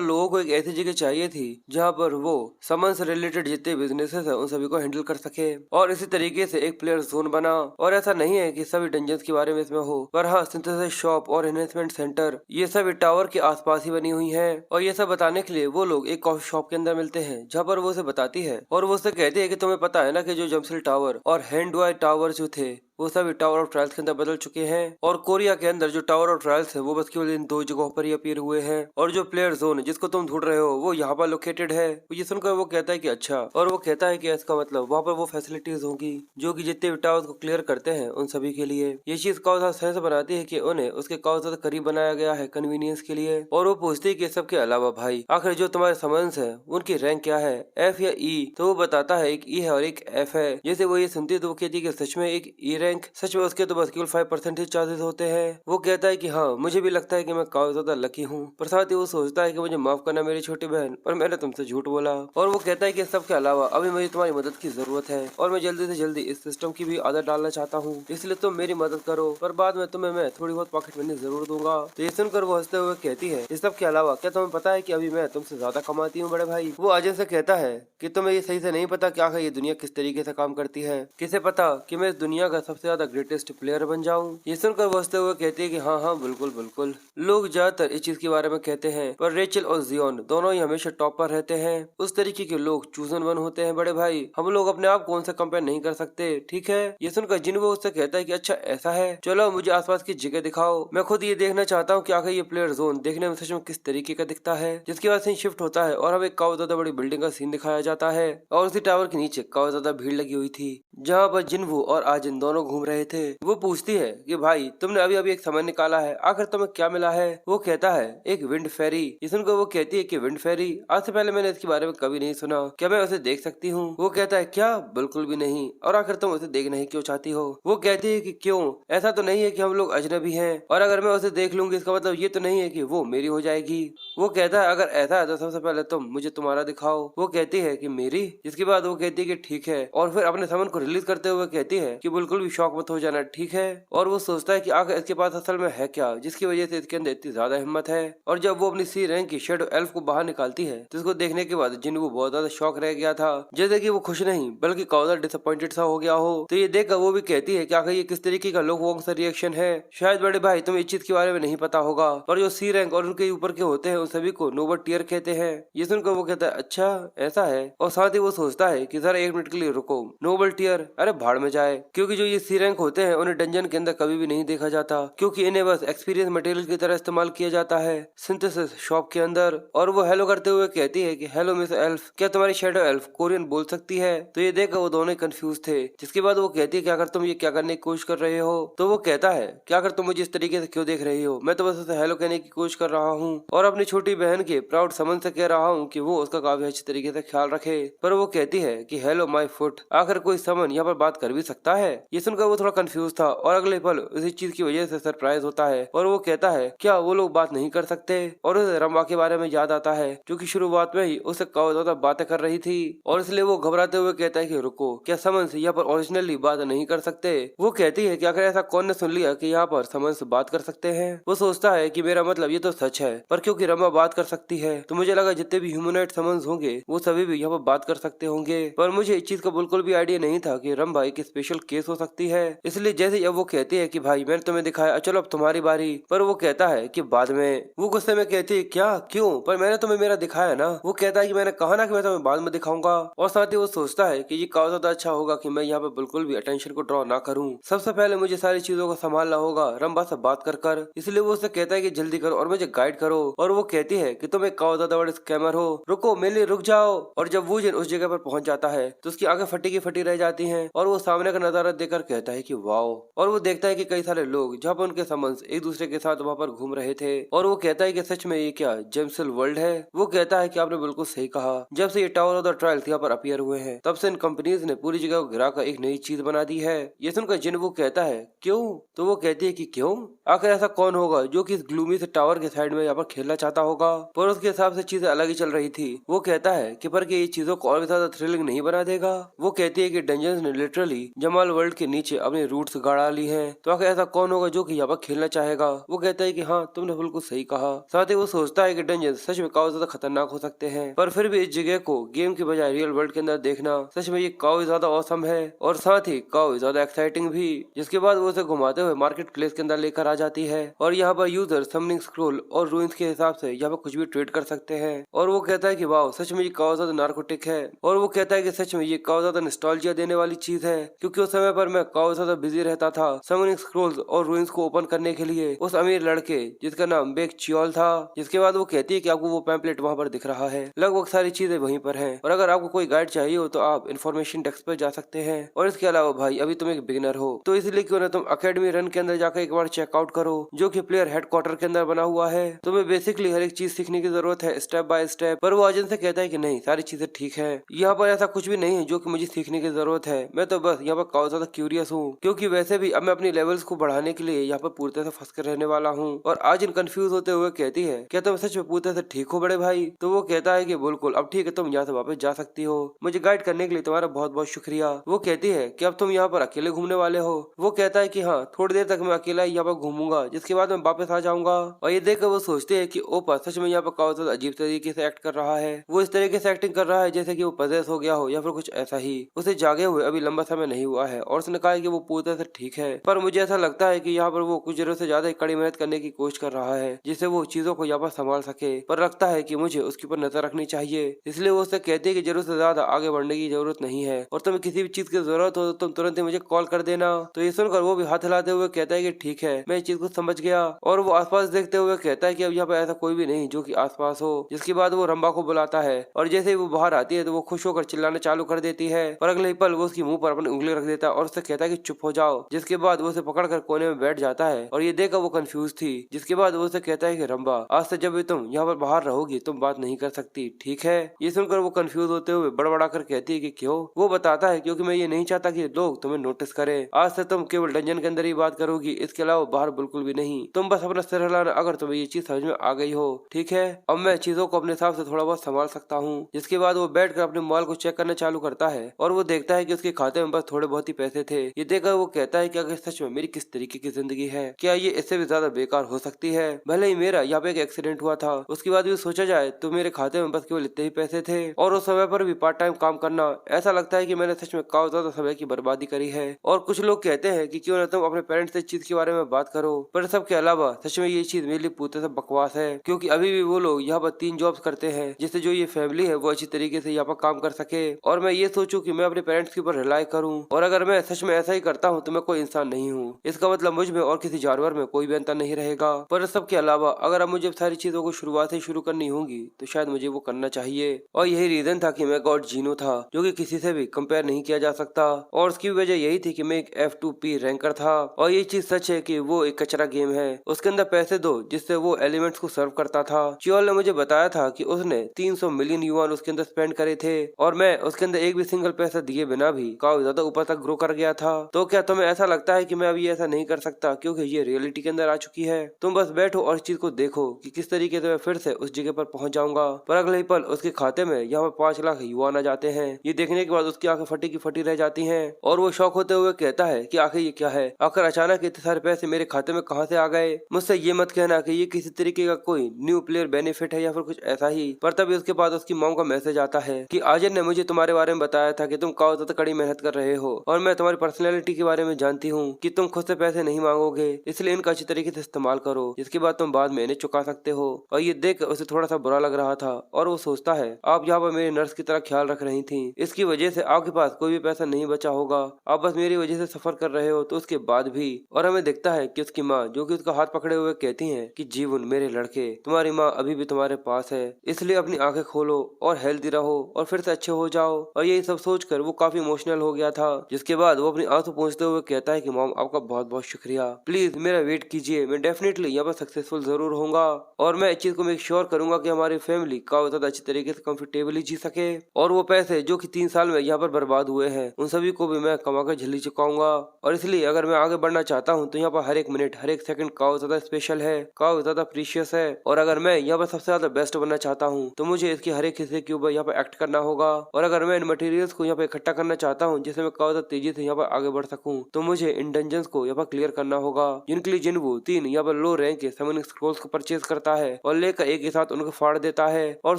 लोगों को एक ऐसी जगह चाहिए थी जहाँ पर वो समन से रिलेटेड जितने बिजनेसेस है उन सभी को हैंडल कर सके। और इसी तरीके से एक प्लेयर जोन बना। और ऐसा नहीं है कि सभी डंजन्स के बारे में इसमें हो, पर हाँ सिंथेसिस शॉप और एनहेंसमेंट सेंटर ये सभी टावर के आसपास ही बनी हुई है। और ये सब बताने के लिए वो लोग एक कॉफी शॉप के अंदर मिलते हैं जहाँ पर वो उसे बताती है और वो उसे कहती है कि तुम्हें पता है ना कि जो जमसिल टावर और हैंडवाई टावर जो थे वो सभी टावर ऑफ ट्रायल्स के अंदर बदल चुके हैं। और कोरिया के अंदर जो टावर ऑफ ट्रायल्स है वो बस केवल इन 2 जगहों पर ही अपीयर हुए हैं। और जो प्लेयर जोन जिसको तुम ढूंढ रहे हो वो यहाँ पर लोकेटेड है। ये सुनकर वो कहता है कि अच्छा, और वो कहता है कि इसका मतलब वहाँ पर वो फैसिलिटीज होंगी जो कि जितने भी टावर्स को क्लियर करते हैं उन सभी के लिए। ये चीज काफी सेंस बनाती है कि उन्हें उसके काफी ज्यादा करीब बनाया गया है कन्वीनियंस के लिए। और वो पूछती है कि सबके अलावा भाई आखिर जो तुम्हारे समन्स है उनकी रैंक क्या है, एफ या ई। तो वो बताता है एक ई है और एक एफ है। जैसे वो ये सुनती है तो वो कहती है कि सच में एक ई रैंक, सच में उसके तो बस केवल 5% ही चांसेस होते हैं। वो कहता है कि हाँ मुझे भी लगता है कि मैं काफी ज्यादा लकी हूँ, पर साथ ही वो सोचता है कि मुझे माफ करना मेरी छोटी बहन, पर मैंने तुमसे झूठ बोला। और वो कहता है कि सबके अलावा अभी मुझे तुम्हारी मदद की जरूरत है और मैं जल्दी से जल्दी इस सिस्टम की भी आदत डालना चाहता हूँ, इसलिए तुम मेरी मदद करो, पर बाद में तुम्हें मैं थोड़ी बहुत पॉकेट मनी जरूर दूंगा। तो ये सुनकर वो हंसते हुए कहती है इस सब के अलावा क्या तुम्हें पता है कि अभी मैं तुमसे ज्यादा कमाती हूँ बड़े भाई। वो अजय से कहता है कि तुम्हें ये सही से नहीं पता क्या है ये दुनिया किस तरीके से काम करती है, किसे पता कि मैं इस दुनिया का सबसे ज्यादा ग्रेटेस्ट प्लेयर बन जाऊं। ये सुनकर वो हंसते हुए कहती है कि हाँ हाँ बिल्कुल बिल्कुल। लोग ज्यादातर इस चीज के बारे में कहते हैं, पर रेचल और जियोन दोनों ही हमेशा टॉप पर रहते हैं। उस तरीके के लोग चूजन वन होते हैं बड़े भाई, हम लोग अपने आप को उनसे कंपेयर नहीं कर सकते, ठीक है। ये सुनकर जिन्वू उससे कहता है कि अच्छा ऐसा है, चलो मुझे आसपास की जगह दिखाओ, मैं खुद ये देखना चाहता हूँ कि आखिर ये प्लेयर जोन देखने में सच में किस तरीके का दिखता है। जिसके बाद सीन शिफ्ट होता है और हमें काफी ज्यादा बड़ी बिल्डिंग का सीन दिखाया जाता है और उसी टावर के नीचे काफी ज्यादा भीड़ लगी हुई थी जहाँ पर जिन्वू और आजिन दोनों घूम रहे थे। वो पूछती है कि भाई तुमने अभी अभी एक समय निकाला है, आखिर तुम्हें क्या मिला है। वो कहता है एक विंड फेरी। ये सुनकर वो कहती है कि विंड फेरी, आज से पहले मैंने इसके बारे में कभी नहीं सुना, क्या मैं उसे देख सकती हूँ। वो कहता है क्या, बिल्कुल भी नहीं, और आखिर तुम उसे देखना ही क्यों चाहती हो। वो कहती है कि क्यों, ऐसा तो नहीं है कि हम लोग अजनबी हैं और अगर मैं उसे देख लूंगी इसका मतलब ये तो नहीं है कि वो मेरी हो जाएगी। वो कहता है अगर ऐसा है तो सबसे पहले तुम मुझे तुम्हारा दिखाओ। वो कहती है कि मेरी। जिसके बाद वो कहती है कि ठीक है, और फिर अपने समन को रिलीज करते हुए कहती है कि बिल्कुल भी शौक मत हो जाना, ठीक है। और वो सोचता है कि आखिर इसके पास असल में है क्या जिसकी वजह से इसके अंदर इतनी ज्यादा हिम्मत है। और जब वो अपनी सी रैंक की शेडो एल्फ को बाहर निकालती है तो इसको देखने के बाद जिन्वू बहुत ज्यादा शौक रह गया था, जैसे कि वो खुश नहीं बल्कि काफी डिसअपॉइंटेड सा हो गया हो। तो ये देखकर वो भी कहती है कि आखिर ये किस तरीके का लोग सा रिएक्शन है। शायद बड़े भाई तुम्हें इस चीज के बारे में नहीं पता होगा, पर जो सी रैंक और उनके ऊपर के होते हैं उन सभी को नोबल टियर कहते हैं। ये सुनकर वो कहता है अच्छा ऐसा है, और साथ ही वो सोचता है कि जरा 1 मिनट के लिए रुको, नोबल टियर, अरे भाड़ में जाए, क्योंकि जो ये सी रैंक होते हैं उन्हें डंजन के अंदर कभी भी नहीं देखा जाता, क्योंकि इन्हें बस एक्सपीरियंस मटेरियल की तरह इस्तेमाल किया जाता है सिंथेसिस शॉप के अंदर। और वो हेलो करते हुए कहती है कि हेलो मिस एल्फ, क्या तुम्हारी शेडो एल्फ कोरियन बोल सकती है? तो ये देखकर वो दोनों कंफ्यूज थे। जिसके बाद वो कहती है कि अगर तुम ये क्या करने की कोशिश कर रहे हो? तो वो कहता है कि अगर तुम मुझे इस तरीके से क्यों देख रही हो, मैं तो बस उसे हेलो कहने की कोशिश कर रहा हूँ और अपनी छोटी बहन के प्राउड समन से कह रहा हूँ कि वो उसका काफी अच्छी तरीके से ख्याल रखे। पर वो कहती है कि हेलो माय फुट, आखिर कोई समन यहाँ पर बात कर भी सकता है? ये सुनकर वो थोड़ा कंफ्यूज था और अगले पल इसी चीज की वजह से सरप्राइज होता है और वो कहता है क्या वो लोग बात नहीं कर सकते? और उसे रंबा के बारे में याद आता है जो कि शुरुआत में ही उससे काफी ज्यादा बातें कर रही थी और इसलिए वो घबराते हुए कहता है कि रुको, क्या समन से यहाँ पर ओरिजिनली बात नहीं कर सकते? वो कहती है कि आखिर ऐसा कौन ने सुन लिया कि यहाँ पर समन से बात कर सकते हैं? वो सोचता है कि मेरा मतलब ये तो सच है, पर क्योंकि रंबा बात कर सकती है तो मुझे लगा जितने भी ह्यूमनॉइड समन्स होंगे वो सभी भी यहाँ पर बात कर सकते होंगे। पर मुझे इस चीज का बिल्कुल भी आइडिया नहीं था कि रंबा एक स्पेशल केस हो सकती है। इसलिए जैसे ही अब वो कहती है कि भाई मैंने तुम्हें दिखाया, चलो अब तुम्हारी बारी। पर वो कहता है कि बाद में। वो गुस्से में कहती है क्या, क्यों? पर मैंने तुम्हें मेरा दिखाया ना। वो कहता है कि मैंने कहा ना कि मैं तुम्हें बाद में दिखाऊंगा। और साथ ही वो सोचता है कि ये काफी ज्यादा अच्छा होगा कि मैं यहाँ पे बिल्कुल भी अटेंशन को ड्रॉ ना करूँ। सबसे पहले मुझे सारी चीजों को संभालना होगा रंबा से बात कर। इसलिए वो उससे कहता है कि जल्दी करो और मुझे गाइड करो। और वो कहती है कि तुम एक काफी ज्यादा बड़े स्कैमर हो, रुको मेरे लिए रुक जाओ। और जब वूजिन उस जगह पर पहुंच जाता है तो उसकी आंखें फटी की फटी रह जाती हैं और वो सामने का नजारा देखकर कहता है कि वाओ। और वो देखता है कि कई सारे लोग जहाँ पर उनके समन्स एक दूसरे के साथ वहाँ पर घूम रहे थे। और वो कहता है कि सच में ये क्या जेम्सल वर्ल्ड है? वो कहता है कि आपने बिल्कुल सही कहा, जब से ये टावर ऑफ द ट्रायल्स यहाँ पर अपीयर हुए हैं तब से इन कंपनीज ने पूरी जगह को गिरा कर एक नई चीज बना दी है। ये सुनकर जिन वो कहता है क्यों? तो वो कहती है कि क्यों, आखिर ऐसा कौन होगा जो कि इस ग्लूमी से टावर के साइड में यहाँ पर खेलना चाहता होगा? पर उसके हिसाब से चीजें अलग ही चल रही थी। वो कहता है कि पर ये चीजों को और भी ज्यादा थ्रिलिंग नहीं बना देगा? वो कहती है कि डंजन्स ने लिटरली जमाल वर्ल्ड के नीचे अपने रूट्स गाड़ा ली हैं, तो आखिर ऐसा कौन होगा जो कि यहाँ पर खेलना चाहेगा? वो कहता है कि हाँ तुमने बिल्कुल सही कहा। साथ ही वो सोचता है कि डंजन सच में काफी ज्यादा खतरनाक हो सकते हैं, पर फिर भी इस जगह को गेम की बजाय रियल वर्ल्ड के अंदर देखना सच में ये काफी ज्यादा औसम है और साथ ही काफी ज्यादा एक्साइटिंग भी। जिसके बाद वो उसे घुमाते हुए मार्केट प्लेस के अंदर लेकर आ जाती है और यहाँ पर यूजर समनिंग स्क्रोल और रूइंस के हिसाब से यहाँ पर कुछ भी ट्रेड कर सकते हैं। और वो कहता है कि वाह सच में ये काफी ज्यादा नार्कोटिक है। और वो कहता है कि सच में ये काफी ज्यादा नॉस्टैल्जिया देने वाली चीज है, क्योंकि उस समय पर मैं काफी ज्यादा बिजी रहता था समनिंग स्क्रोल्स और रूइंस को ओपन करने के लिए उस अमीर लड़के जिसका नाम बेक चियोल था। जिसके बाद वो कहती है कि आपको वो पैम्पलेट वहाँ पर दिख रहा है, लगभग सारी चीजें वहीं पर हैं और अगर आपको कोई गाइड चाहिए हो तो आप इन्फॉर्मेशन डेस्क पर जा सकते हैं। और इसके अलावा भाई अभी तुम एक बिगिनर हो तो इसलिए क्यों ना तुम अकेडमी रन के अंदर जाकर एक बार चेकआउट करो जो कि प्लेयर हेडक्वार्टर के अंदर बना हुआ है। तुम्हें बेसिकली हर एक चीज सीखने की जरूरत है स्टेप बाय स्टेप। पर वो अजन से कहता है कि नहीं सारी चीजें ठीक है, यहाँ पर ऐसा कुछ भी नहीं है जो कि मुझे सीखने की जरूरत है, मैं तो बस यहाँ पर काफी ज्यादा क्यूरियस हूँ, क्योंकि वैसे भी अब मैं अपनी लेवल्स को बढ़ाने के लिए यहाँ पर पूरी तरह से फंस कर रहने वाला हूँ। और आज इन कंफ्यूज होते हुए कहती है क्या तुम सच में पूरी तरह से ठीक हो बड़े भाई? तो वो कहता है कि बिल्कुल अब ठीक है, तुम यहाँ से वापस जा सकती हो, मुझे गाइड करने के लिए तुम्हारा बहुत बहुत शुक्रिया। वो कहती है कि अब तुम यहाँ पर अकेले घूमने वाले हो? वो कहता है कि हाँ थोड़ी देर तक मैं अकेला ही यहाँ पर घूमूंगा, जिसके बाद मैं वापस आ जाऊंगा। और ये देखकर वो सोचते है कि ओपा सच में यहाँ पर काफी ज्यादा अजीब तरीके से एक्ट कर रहा है। वो इस तरीके से एक्टिंग कर रहा है जैसे कि वो पजेस हो गया हो या फिर कुछ ऐसा ही। उसे जागे हुए अभी लंबा समय नहीं हुआ है और उसने कहा कि वो पूरी तरह से ठीक है, पर मुझे ऐसा लगता है कि यहाँ पर वो कुछ जरूरत से ज्यादा कड़ी मेहनत करने की कोशिश कर रहा है जिससे वो चीजों को यहाँ पर संभाल सके। पर लगता है कि मुझे उसके ऊपर नजर रखनी चाहिए, इसलिए वो उससे कहती है कि जरूरत से ज्यादा आगे बढ़ने की जरूरत नहीं है और तुम्हें किसी भी चीज की जरूरत हो तो तुम तुरंत ही मुझे कॉल कर देना। तो ये सुनकर वो भी हाथ हिलाते हुए कहता है कि ठीक है मैं इस चीज को समझ गया। और वो आसपास देखते हुए कहता है कि अब यहाँ पर ऐसा कोई भी नहीं जो कि आसपास हो। जिसके बाद वो रंबा को बुलाता है और जैसे ही वो बाहर आती है तो वो खुश होकर चिल्लाने चालू कर देती है और अगले ही पल वो उसकी मुंह पर अपनी उंगली रख देता है और उससे कहता है कि चुप हो जाओ। जिसके बाद वो उसे पकड़कर कोने में बैठ जाता है और ये देखकर वो कंफ्यूज थी। जिसके बाद वो उसे कहता है कि रंबा आज से जब भी तुम यहाँ पर बाहर रहोगी तुम बात नहीं कर सकती, ठीक है? ये सुनकर वो कंफ्यूज होते हुए बड़बड़ा कर कहती है कि क्यों? वो बताता है क्योंकि मैं ये नहीं चाहता कि लोग तुम्हें नोटिस करें। आज से तुम केवल डंजन के अंदर ही बात करोगी, इसके अलावा बाहर बिल्कुल भी नहीं। तुम बस अपना सिर हिलाना अगर तुम्हें ये चीज समझ में आ गई हो, ठीक है? अब मैं चीजों को अपने हिसाब से थोड़ा बहुत संभाल सकता हूँ। जिसके बाद वो बैठ कर अपने मोबाइल को चेक करना चालू करता है और वो देखता है कि उसके खाते में बस थोड़े बहुत ही पैसे थे। ये देखकर वो कहता है कि अगर सच में मेरी किस तरीके की जिंदगी है, क्या ये इससे भी ज्यादा बेकार हो सकती है? भले ही मेरा यहाँ पे एक एक्सीडेंट हुआ था, उसके बाद भी सोचा जाए तो मेरे खाते में बस केवल इतने ही पैसे थे और उस समय पर भी पार्ट टाइम काम करना, ऐसा लगता है कि मैंने सच में काफी ज्यादा समय की बर्बादी करी है। और कुछ लोग कहते हैं कि क्यों ना तुम अपने पेरेंट्स से इस चीज के बारे में बात करो, पर सबके अलावा सच में ये चीज मेरे लिए पूरी तरह से बकवास है, क्योंकि अभी भी वो लोग यहाँ पर 3 जॉब्स करते हैं जिससे जो ये फैमिली है वो अच्छी तरीके से यहाँ पर काम कर सके। और मैं ये सोचूं कि मैं अपने पेरेंट्स के ऊपर रिलाई करूं और अगर मैं सच में मैं ऐसा ही करता हूँ तो मैं कोई इंसान नहीं हूँ। इसका मतलब मुझ में और किसी जानवर में कोई भी अंतर नहीं रहेगा। पर सबके अलावा अगर अब मुझे सारी चीजों को शुरुआत से शुरू करनी होगी तो शायद मुझे वो करना चाहिए। और यही रीजन था कि मैं गॉड जीनो था, जो कि किसी से भी कंपेयर नहीं किया जा सकता। और उसकी वजह यही थी कि मैं एक F2P रैंकर था। और ये चीज सच है कि वो एक कचरा गेम है, उसके अंदर पैसे दो जिससे वो एलिमेंट्स को सर्व करता था। चियोल ने मुझे बताया था कि उसने 300 मिलियन युआन उसके अंदर स्पेंड करे थे और मैं उसके अंदर एक भी सिंगल पैसा दिए बिना भी काफी ज्यादा ऊपर तक ग्रो कर गया था। तो क्या तुम्हें ऐसा लगता है कि मैं अभी ऐसा नहीं कर सकता क्योंकि ये रियलिटी के अंदर आ चुकी है? तुम बस बैठो और इस चीज को देखो कि किस तरीके से मैं फिर से उस जगह पर पहुंच जाऊंगा। पर अगले ही पल उसके खाते में यहाँ पर 5 लाख युआन आ जाते हैं। ये देखने के बाद उसकी आंखें फटी की फटी रह जाती हैं और वो शौक होते हुए कहता है कि आखिर ये क्या है, आखिर अचानक इतने सारे पैसे मेरे खाते में कहाँ से आ गए। मुझसे ये मत कहना कि ये किसी तरीके का कोई न्यू प्लेयर बेनिफिट है या फिर कुछ ऐसा ही। पर तभी उसके बाद उसकी मॉम का मैसेज आता है कि आजन ने मुझे तुम्हारे बारे में बताया था कि तुम काफी ज्यादा कड़ी मेहनत कर रहे हो और मैं तुम्हारी पर्सनैलिटी के बारे में जानती हूँ कि तुम खुद से पैसे नहीं मांगोगे, इसलिए इनका अच्छी तरीके से इस्तेमाल करो, जिसके बाद तुम बाद में इन्हें चुका सकते हो। और ये देख उसे थोड़ा सा बुरा लग रहा था और वो सोचता है आप यहाँ पर मेरे नर्स की तरह ख्याल रख रही थी, इसकी वजह से आपके पास कोई भी पैसा नहीं बचा होगा, आप बस मेरी वजह से सफर कर रहे हो। तो उसके बाद भी और हमें दिखता है कि उसकी माँ जो कि उसका हाथ पकड़े हुए कहती है कि जीवन मेरे लड़के, तुम्हारी माँ अभी भी तुम्हारे पास है, इसलिए अपनी आंखें खोलो और हेल्दी रहो और फिर से अच्छे हो जाओ। और यही सब सोचकर वो काफी इमोशनल हो गया था, जिसके बाद वो अपनी आंसू पहुंचते हुए कहता है कि मॉम आपका बहुत बहुत शुक्रिया, प्लीज मेरा वेट कीजिए, मैं डेफिनेटली यहाँ पर सक्सेसफुल जरूर होऊंगा और मैं इस चीज को मेक श्योर करूंगा कि हमारी फैमिली काफी ज्यादा अच्छी तरीके से कंफर्टेबली जी सके और वो पैसे जो कि 3 साल में यहाँ पर बर्बाद हुए हैं उन सभी को भी मैं कमा कर झेली चुकाऊंगा। और इसलिए अगर मैं आगे बढ़ना चाहता हूँ तो यहाँ पर हर एक मिनट हर एक सेकंड काफी ज्यादा स्पेशल है, काफी ज्यादा प्रीशियस है। और अगर मैं यहाँ पर सबसे ज्यादा बेस्ट बनना चाहता हूँ तो मुझे इसके हर एक हिस्से के ऊपर यहाँ पर एक्ट करना होगा। और अगर मैं इन मटेरियल्स को यहाँ पे इकट्ठा करना चाहता हूँ जिससे मैं काफी ज्यादा तेजी से यहाँ पर आगे बढ़ सकूँ तो मुझे इन डंजन्स को यहाँ पर क्लियर करना होगा, जिनके लिए जिन्वू 3 यहाँ पर लो रैंक के समनिंग स्क्रॉल्स को परचेज करता है और लेकर एक ही साथ उनको फाड़ देता है और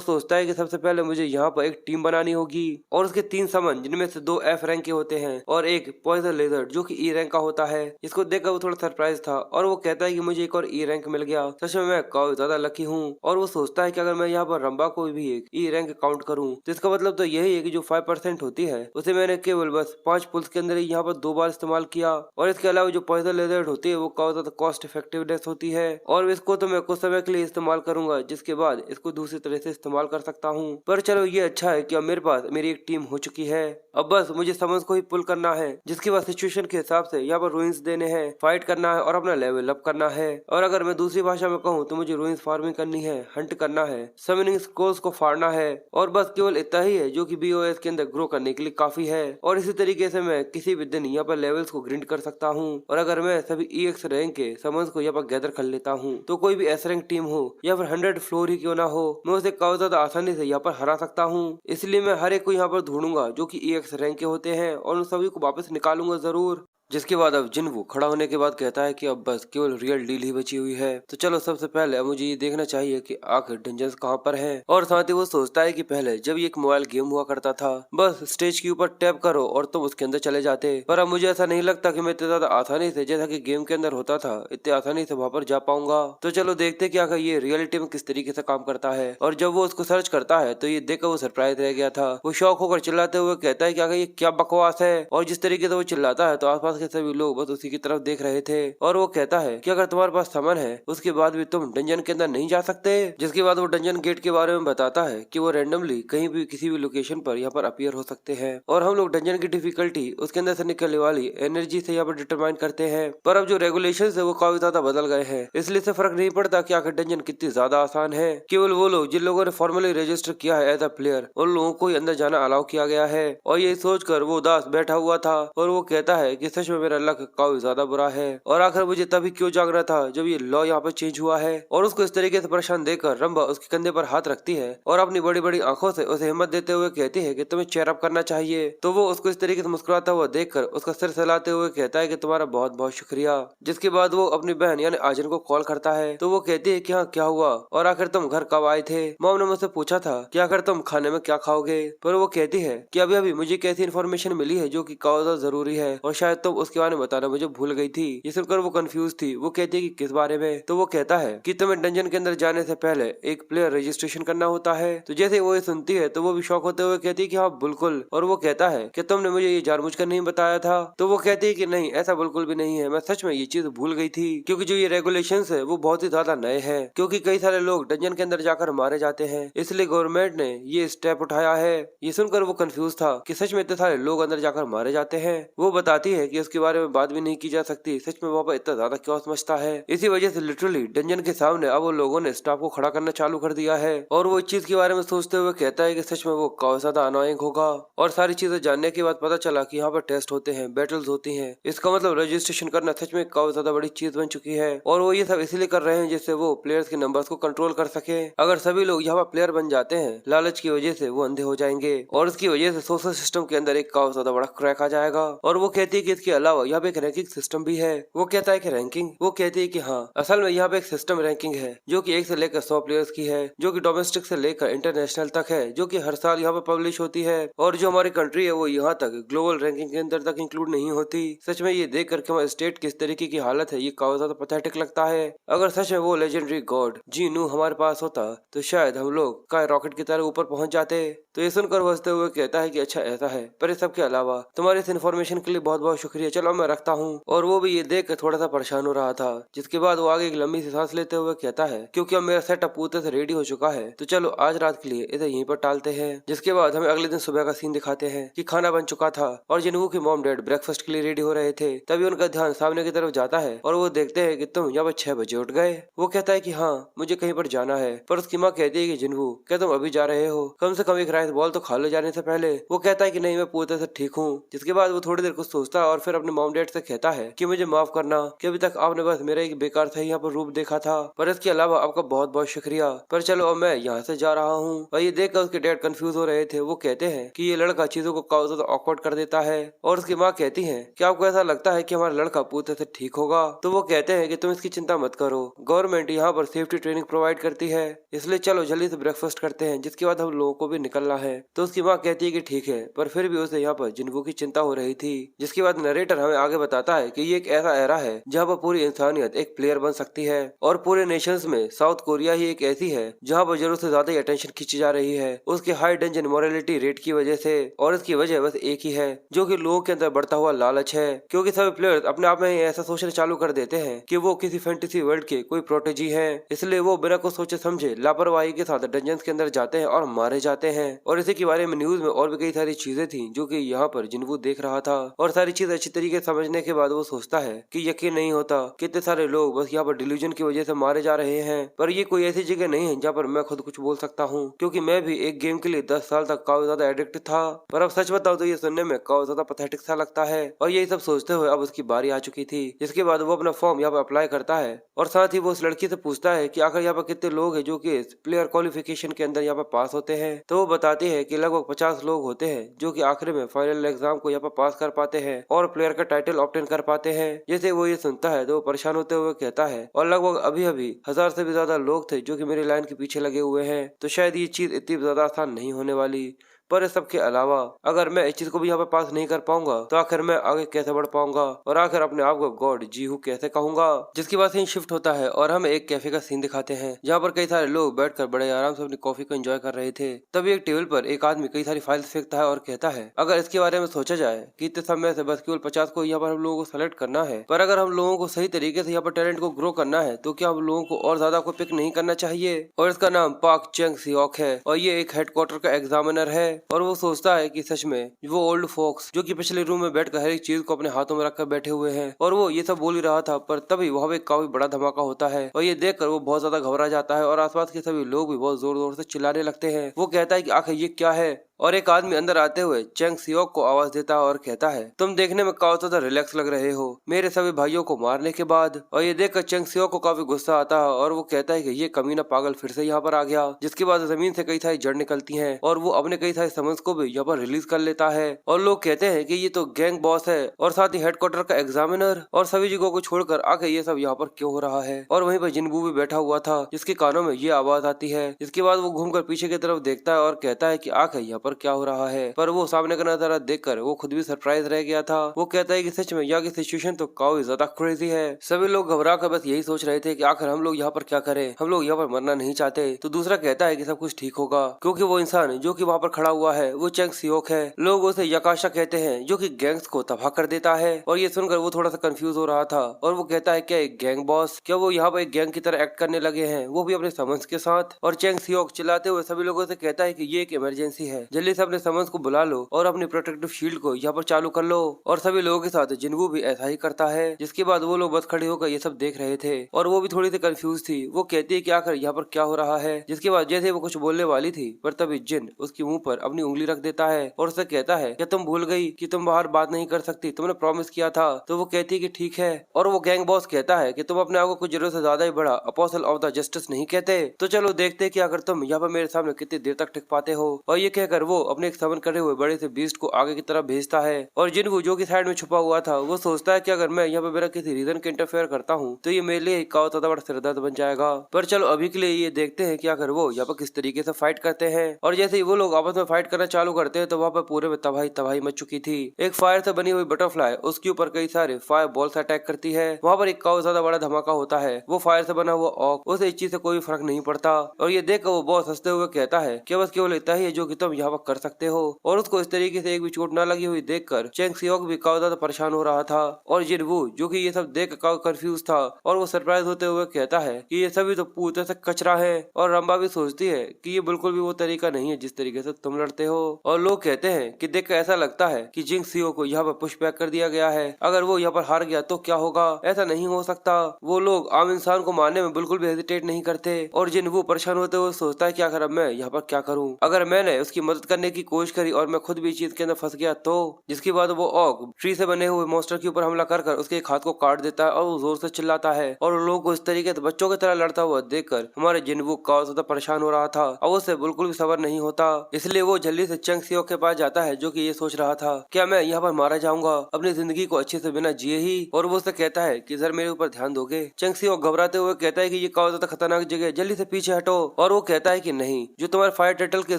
सोचता है कि सबसे पहले मुझे यहाँ पर एक टीम बनानी होगी। और उसके 3 समन जिनमें से 2 F रैंक के होते हैं और एक पॉइजन लेजर्ड जो कि E रैंक का होता है। इसको देखकर वो थोड़ा सरप्राइज था और वो कहता है कि मुझे एक और E रैंक मिल गया, सच में मैं काफी ज्यादा लकी हूँ। और वो सोचता है कि अगर मैं यहाँ पर रंबा को भी एक E रैंक काउंट करूँ तो इसका मतलब तो यही है कि जो 5% होती है उसे मैंने केवल बस 5 पुल्स के अंदर ही यहाँ पर 2 बार इस्तेमाल किया। और इसके अलावा जो पॉइजन लेजर्ड होती है वो काफी ज्यादा कॉस्ट इफेक्टिवनेस होती है और इसको तो मैं कुछ समय के लिए इस्तेमाल करूंगा, जिसके बाद इसको दूसरी तरह से इस्तेमाल कर सकता हूँ। पर चलो ये अच्छा है कि अब मेरे पास मेरी एक टीम हो चुकी है, अब बस मुझे समझ को ही पुल करना है, जिसके बाद सिचुएशन के हिसाब से यहाँ पर रूइंस देने हैं, फाइट करना है और अपना लेवल अप करना है। और अगर मैं दूसरी भाषा में कहूँ तो मुझे रूइंस फार्मिंग करनी है, हंट करना है, समनिंग स्क्रॉल्स को फाड़ना है और बस केवल इतना ही है जो कि BOS के अंदर ग्रो करने के लिए काफी है। और इसी तरीके से मैं किसी भी दिन यहाँ पर लेवल्स को ग्रिंड कर सकता हूँ। और अगर मैं सभी EX रैंक के समन्स को यहाँ पर गैदर कर लेता हूँ तो कोई भी S रैंक टीम हो या फिर 100 फ्लोर ही क्यों ना हो, मैं उसे काफी ज्यादा आसानी से यहाँ पर हरा सकता हूँ। इसलिए मैं हर एक को यहाँ पर ढूंढूंगा जो कि EX रैंक के होते हैं और उन सभी को वापस निकालूंगा जरूर। जिसके बाद अब जिन्वू खड़ा होने के बाद कहता है कि अब बस केवल रियल डील ही बची हुई है। तो चलो सबसे पहले अब मुझे ये देखना चाहिए कि आखिर डंजन्स कहाँ पर हैं। और साथ ही वो सोचता है कि पहले जब ये एक मोबाइल गेम हुआ करता था बस स्टेज के ऊपर टैप करो और तुम उसके अंदर चले जाते, पर अब मुझे ऐसा नहीं लगता कि मैं इतने ज्यादा आसानी से जैसा कि गेम के अंदर होता था इतने आसानी से वहाँ पर जा पाऊंगा। तो चलो देखते कि आखिर ये रियलिटी में किस तरीके से काम करता है। और जब वो उसको सर्च करता है तो ये देखकर वो सरप्राइज रह गया था। वो शौक होकर चिल्लाते हुए कहता है कि आखिर ये क्या बकवास है। और जिस तरीके से वो चिल्लाता है तो आसपास के सभी लोग बस उसी की तरफ देख रहे थे। और वो कहता है कि अगर तुम्हारे पास समन है उसके बाद भी तुम डंजन के अंदर नहीं जा सकते। जिसके बाद वो डंजन गेट के बारे में बताता है कि वो रैंडमली कहीं भी किसी भी लोकेशन पर यहाँ पर अपीयर हो सकते हैं और हम लोग डंजन की डिफिकल्टी उसके अंदर से निकलने वाली एनर्जी से यहाँ पर डिटरमाइन करते हैं। पर अब जो रेगुलेशन है वो काफी ज्यादा बदल गए हैं, इसलिए से फर्क नहीं पड़ता कि आखिर डंजन कितनी ज्यादा आसान है। केवल वो लोग जिन लोगों ने फॉर्मली रजिस्टर किया है एज अ प्लेयर उन लोगों को ही अंदर जाना अलाउ किया गया है। और ये सोचकर वो उदास बैठा हुआ था और वो कहता है कि सच में मेरा लक काफी ज्यादा बुरा है और आखिर मुझे तभी क्यों जागना था जब ये लॉ यहाँ पे चेंज हुआ है। और उसको इस तरीके से परेशान देखकर रंबा उसके कंधे पर हाथ रखती है और अपनी बड़ी बड़ी आंखों से उसे हिम्मत देते हुए कहती है कि तुम्हें चेयर अप करना चाहिए। तो वो उसको इस तरीके से मुस्कुराता हुआ देखकर उसका सिर हिलाते हुए कहता है कि तुम्हारा बहुत बहुत शुक्रिया। जिसके बाद वो अपनी बहन यानी आजन को कॉल करता है तो वो कहती है कि हाँ क्या हुआ और आखिर तुम घर कब आए थे। मॉम ने मुझसे पूछा था कि आखिर तुम खाने में क्या खाओगे, पर वो कहती है कि अभी अभी मुझे कैसी इन्फॉर्मेशन मिली है जो कि काफी जरूरी है और शायद तुम तुम उसके बारे में बताना मुझे भूल गई थी। ये सुनकर वो कंफ्यूज थी। वो कहती है कि किस बारे में? तो वो कहता है कि तुम्हें डंजन के अंदर जाने से पहले एक प्लेयर रजिस्ट्रेशन करना होता है। तो जैसे वो ये सुनती है तो वो भी शॉक होते हुए कहती है कि हाँ बिल्कुल। और वो कहता है कि तुमने मुझे ये जानबूझकर नहीं बताया था। तो वो कहती है कि नहीं, ऐसा बिल्कुल भी नहीं है, मैं सच में ये चीज भूल गई थी। क्योंकि जो ये रेगुलेशंस है वो बहुत ही ज्यादा नए हैं, क्योंकि कई सारे लोग डंजन के अंदर जाकर मारे जाते हैं, इसलिए गवर्नमेंट ने ये स्टेप उठाया है। ये सुनकर वो कंफ्यूज था कि सच में इतने सारे लोग अंदर जाकर मारे जाते हैं। वो बताती है कि उसके बारे में बात भी नहीं की जा सकती, सच में वहाँ पर इतना ज्यादा क्या समझता है। इसी वजह से लिटरली डंजन के सामने अब वो लोगों ने स्टाफ को खड़ा करना चालू कर दिया है। और वो इस चीज के बारे में सोचते हुए कहता है कि सच में वो काफी ज्यादा अनोइंग होगा। और सारी चीजें जानने के बाद पता चला कि यहाँ पर टेस्ट होते हैं, बैटल्स होती हैं। इसका मतलब रजिस्ट्रेशन करना सच में काफी ज्यादा बड़ी चीज बन चुकी है। और वो ये सब इसलिए कर रहे हैं जिससे वो प्लेयर्स के नंबर्स को कंट्रोल कर सके। अगर सभी लोग यहाँ पर प्लेयर बन जाते हैं, लालच की वजह से वो अंधे हो जाएंगे और उसकी वजह से सोशल सिस्टम के अंदर एक काफी ज्यादा बड़ा क्रैक आ जाएगा। और वो कहती है कि इसके अलावा यहाँ पे एक रैंकिंग सिस्टम भी है। वो कहता है कि रैंकिंग? वो कहती है कि हाँ, असल में यहाँ पे एक सिस्टम रैंकिंग है जो कि 1 से लेकर 100 प्लेयर्स की है, जो कि डोमेस्टिक से लेकर इंटरनेशनल तक है, जो कि हर साल यहाँ पे पब्लिश होती है। और जो हमारी कंट्री है वो यहाँ तक ग्लोबल रैंकिंग के अंदर तक इंक्लूड नहीं होती। सच में ये देख करके हमारे स्टेट किस तरीके की हालत है ये काफी ज्यादा पैथेटिक लगता है। अगर सच में वो लेजेंडरी गॉड जीनू हमारे पास होता तो शायद हम लोग का रॉकेट की तरह ऊपर पहुंच जाते। तो ये सुनकर वो हंसते हुए कहता है कि अच्छा ऐसा है, पर इस सब के अलावा तुम्हारी इस इन्फॉर्मेशन के लिए बहुत बहुत शुक्रिया, चलो मैं रखता हूँ। और वो भी ये देख कर थोड़ा सा परेशान हो रहा था। जिसके बाद वो आगे एक लंबी सी सांस लेते हुए कहता है क्योंकि अब मेरा सेटअप पूरे से रेडी हो चुका है तो चलो आज रात के लिए इसे यहीं पर टालते हैं। जिसके बाद हमें अगले दिन सुबह का सीन दिखाते हैं कि खाना बन चुका था और जिनवू की मॉम डैड ब्रेकफास्ट के लिए रेडी हो रहे थे। तभी उनका ध्यान सामने की तरफ जाता है और वो देखते हैं कि तुम यहाँ पर 6 बजे उठ गए। वो कहता है कि हाँ मुझे कहीं पर जाना है, पर उसकी माँ कहती है कि जिनवू क्या तुम अभी जा रहे हो? कम से कम एक राइस बॉल तो खा लो जाने से पहले। वो कहता है कि नहीं मैं पूरी तरह से ठीक हूँ। जिसके बाद वो थोड़ी देर कुछ सोचता है और फिर अपने मॉम डैड से कहता है कि मुझे माफ करना कि अभी तक आपने बस मेरा एक बेकार था यहाँ पर रूप देखा था, पर इसके अलावा आपका बहुत बहुत शुक्रिया। पर चलो अब मैं यहाँ से जा रहा हूँ। और ये देखकर उसके डैड कंफ्यूज हो रहे थे। वो कहते हैं कि ये लड़का चीजों को काफी ज्यादा ऑकवर्ड कर देता है। और उसकी माँ कहती है कि आपको ऐसा लगता है कि हमारा लड़का पूरी तरह से ठीक होगा? तो वो कहते हैं कि तुम इसकी चिंता मत करो, गवर्नमेंट यहाँ पर सेफ्टी ट्रेनिंग प्रोवाइड करती है, इसलिए चलो जल्दी से ब्रेकफास्ट करते हैं, जिसके बाद हम लोगों को भी निकलना है। तो उसकी माँ कहती है कि ठीक है, पर फिर भी उसे यहाँ पर जिन्वू की चिंता हो रही थी। जिसके बाद नरेटर हमें आगे बताता है कि ये एक ऐसा एरा है जहाँ पर पूरी इंसानियत एक प्लेयर बन सकती है। और पूरे नेशंस में साउथ कोरिया ही एक ऐसी है जहाँ पर जरूरत से ज्यादा ही अटेंशन खींची जा रही है उसके हाई डंजन मोरालिटी रेट की वजह से। और इसकी वजह बस एक ही है, जो कि लोगों के अंदर बढ़ता हुआ लालच है। क्योंकि सभी प्लेयर्स अपने आप में ही ऐसा सोचना चालू कर देते हैं कि वो किसी फैंटेसी वर्ल्ड के कोई प्रोटेजी है, इसलिए वो बिना कुछ सोचे समझे लापरवाही के साथ डंजन्स के अंदर जाते हैं और मारे जाते हैं। और इसी के बारे में न्यूज में और भी कई सारी चीजें थी जो कि यहाँ पर जिन्वू देख रहा था। और सारी चीज अच्छी तरीके से समझने के बाद वो सोचता है कि यकीन नहीं होता कितने सारे लोग बस यहाँ पर डिल्यूजन की वजह से मारे जा रहे हैं। पर ये कोई ऐसी जगह नहीं है जहाँ पर मैं खुद कुछ बोल सकता हूँ, क्योंकि मैं भी एक गेम के लिए 10 साल तक काफी ज्यादा एडिक्ट था। पर अब सच बताओ तो ये सुनने में काफी ज्यादा पैथेटिक सा लगता है। और यही सब सोचते हुए अब उसकी बारी आ चुकी थी। जिसके बाद वो अपना फॉर्म यहाँ पर अप्लाई करता है और साथ ही वो उस लड़की से पूछता है कि आखिर यहाँ पर कितने लोग हैं जो कि प्लेयर क्वालिफिकेशन के अंदर यहाँ पर पास होते हैं। तो वो बताती है कि लगभग 50 लोग होते हैं जो कि आखिर में फाइनल एग्जाम को यहाँ पर पास कर पाते हैं और प्लेयर का टाइटल ऑब्टेन कर पाते हैं। जैसे वो ये सुनता है तो वो परेशान होते हुए कहता है और लगभग अभी अभी 1000 से भी ज्यादा लोग थे जो कि मेरी लाइन के पीछे लगे हुए हैं, तो शायद ये चीज इतनी ज्यादा आसान नहीं होने वाली। पर इस सब के अलावा अगर मैं इस चीज को भी यहाँ पे पास नहीं कर पाऊंगा तो आखिर मैं आगे कैसे बढ़ पाऊंगा और आखिर अपने आप को गॉड जी हूँ कैसे कहूंगा। जिसकी बात ही शिफ्ट होता है और हम एक कैफे का सीन दिखाते हैं जहाँ पर कई सारे लोग बैठकर बड़े आराम से अपनी कॉफी को एंजॉय कर रहे थे। तभी एक टेबल पर एक आदमी कई सारी फाइल्स फेंकता है और कहता है अगर इसके बारे में सोचा जाए कि इतने समय से बस केवल 50 को यहाँ पर हम लोगों को सेलेक्ट करना है, पर अगर हम लोगों को सही तरीके से यहाँ पर टैलेंट को ग्रो करना है तो क्या हम लोगों को और ज्यादा को पिक नहीं करना चाहिए। और इसका नाम पाक चेंग सियोक है और ये एक हेडक्वार्टर का एग्जामिनर है। और वो सोचता है कि सच में वो ओल्ड फोक्स जो कि पिछले रूम में बैठकर हर एक चीज को अपने हाथों में रखकर बैठे हुए हैं। और वो ये सब बोल ही रहा था, पर तभी वहाँ पे काफी बड़ा धमाका होता है और ये देखकर वो बहुत ज्यादा घबरा जाता है और आसपास के सभी लोग भी बहुत जोर जोर से चिल्लाने लगते हैं। वो कहता है कि आखिर ये क्या है। और एक आदमी अंदर आते हुए चेंग सियोक को आवाज देता है और कहता है तुम देखने में काफी ज्यादा रिलैक्स लग रहे हो मेरे सभी भाइयों को मारने के बाद। और ये देखकर चेंग सियोक को काफी गुस्सा आता है और वो कहता है कि ये कमीना पागल फिर से यहाँ पर आ गया। जिसके बाद जमीन से कई सारी जड़ निकलती हैं और वो अपने कई सारे समन्स को भी यहाँ पर रिलीज कर लेता है। और लोग कहते हैं कि ये तो गैंग बॉस है और साथ ही हेडक्वार्टर का एग्जामिनर और सभी जगहों को छोड़कर आके ये सब यहाँ पर क्यों हो रहा है। और वहीं पर जिन्वू भी बैठा हुआ था जिसके कानों में ये आवाज आती है। इसके बाद वो घूमकर पीछे की तरफ देखता है और कहता है कि आखिर यहाँ पर क्या हो रहा है। पर वो सामने का नजारा देखकर वो खुद भी सरप्राइज रह गया था। वो कहता है कि सच में यहाँ की सिचुएशन तो काफी ज्यादा क्रेजी है। सभी लोग घबरा कर बस यही सोच रहे थे कि आखिर हम लोग यहाँ पर क्या करें, हम लोग यहाँ पर मरना नहीं चाहते। तो दूसरा कहता है कि सब कुछ ठीक होगा, क्योंकि वो इंसान जो कि वहाँ पर खड़ा हुआ है वो चेंग सियोक है। लोग उसे यकाशा कहते हैं, जो कि गैंग्स को तबाह कर देता है। और ये सुनकर वो थोड़ा सा कंफ्यूज हो रहा था और वो कहता है क्या एक गैंग बॉस, क्या वो यहाँ पर एक गैंग की तरह एक्ट करने लगे हैं, वो भी अपने समन्स के साथ। और चेंग सियोक चिल्लाते हुए सभी लोगों से कहता है कि ये एक इमरजेंसी है, जल्दी से अपने समन्स को बुला लो और अपनी प्रोटेक्टिव शील्ड को यहाँ पर चालू कर लो। और सभी लोगों के साथ जिन्वू भी ऐसा ही करता है। जिसके बाद वो लोग बस खड़े होकर ये सब देख रहे थे और वो भी थोड़ी सी कंफ्यूज थी। वो कहती है कि आखिर यहाँ पर क्या हो रहा है। जिसके बाद जैसे वो कुछ बोलने वाली थी, पर तभी जिन उसके मुंह पर अपनी उंगली रख देता है और उसे कहता है कि तुम भूल गई कि तुम बाहर बात नहीं कर सकती, तुमने प्रॉमिस किया था। तो वो कहती है कि ठीक है। और वो गैंग बॉस कहता है कि तुम अपने आप को कुछ जरूरत से ज्यादा ही बड़ा अपोस्टल ऑफ द जस्टिस नहीं कहते। तो चलो देखते कि अगर तुम यहाँ पर मेरे सामने कितनी देर तक टिक पाते हो। और ये कहकर वो अपने एक समन करे हुए बड़े से बीस्ट को आगे की तरफ भेजता है। और जिनवू जो की साइड में छुपा हुआ था वो सोचता है कि अगर मैं यहाँ पे मेरा किसी रीजन के इंटरफेयर करता हूँ तो ये मेरे लिए एक ज्यादा बड़ा सिरदर्द बन जाएगा। पर चलो अभी के लिए ये देखते हैं कि अगर वो यहाँ पर किस तरीके से फाइट करते हैं। और जैसे ही वो लोग आपस में फाइट करना चालू करते हैं तो वहाँ पर पूरे में तबाही तबाही मच चुकी थी। एक फायर से बनी हुई बटरफ्लाई उसके ऊपर कई सारे फायर बॉल्स अटैक करती है। वहाँ पर एक काफी ज्यादा बड़ा धमाका होता है। वो फायर से बना हुआ ऑक, उसे इस चीज से कोई फर्क नहीं पड़ता। और ये देखकर वो बॉस हंसते हुए कहता है कि बस केवल इतना ही है जो कि तुम यहाँ पर कर सकते हो। और उसको इस तरीके से एक भी चोट न लगी हुई देखकर चेंग सियोक भी काफी ज्यादा परेशान हो रहा था। और जिनवू जो कि ये सब देख कर काफी कंफ्यूज था और वो सरप्राइज होते हुए कहता है कि ये सभी तो पूरे से कचरा है। और रंबा भी सोचती है कि ये बिल्कुल भी वो तरीका नहीं है जिस तरीके से तुम लड़ते हो। और लोग कहते हैं कि देखकर ऐसा लगता है कि जिंग सियो को यहाँ पर पुश बैक कर दिया गया है, अगर वो यहाँ पर हार गया तो क्या होगा, ऐसा नहीं हो सकता। वो लोग आम इंसान को मारने में बिल्कुल भी हेजिटेट नहीं करते। और जिनवू परेशान होते हुए सोचता है कि आखिर अब मैं यहाँ पर क्या करूँ, अगर मैंने उसकी मदद करने की कोशिश करी और मैं खुद भी इस चीज के अंदर फंस गया तो। जिसके बाद वो ऑग ट्री से बने हुए मॉन्स्टर के ऊपर हमला कर उसके एक हाथ को काट देता है और वो जोर से चिल्लाता है। और लोगों को इस तरीके से बच्चों की तरह लड़ता हुआ देखकर हमारे जिनवू काफी ज्यादा परेशान हो रहा था और उससे बिल्कुल भी सबर नहीं होता। इसलिए वो जल्दी से चंग सियोक के पास जाता है, जो कि ये सोच रहा था क्या मैं यहाँ पर मारा जाऊंगा अपनी जिंदगी को अच्छे से बिना जिए ही। और वो उससे कहता है कि सर मेरे ऊपर ध्यान दोगे। चंग सियोक घबराते हुए कहता है कि ये काफी ज्यादा खतरनाक जगह है, जल्दी से पीछे हटो। और वो कहता है कि नहीं, जो तुम्हारे फायर टर्टल के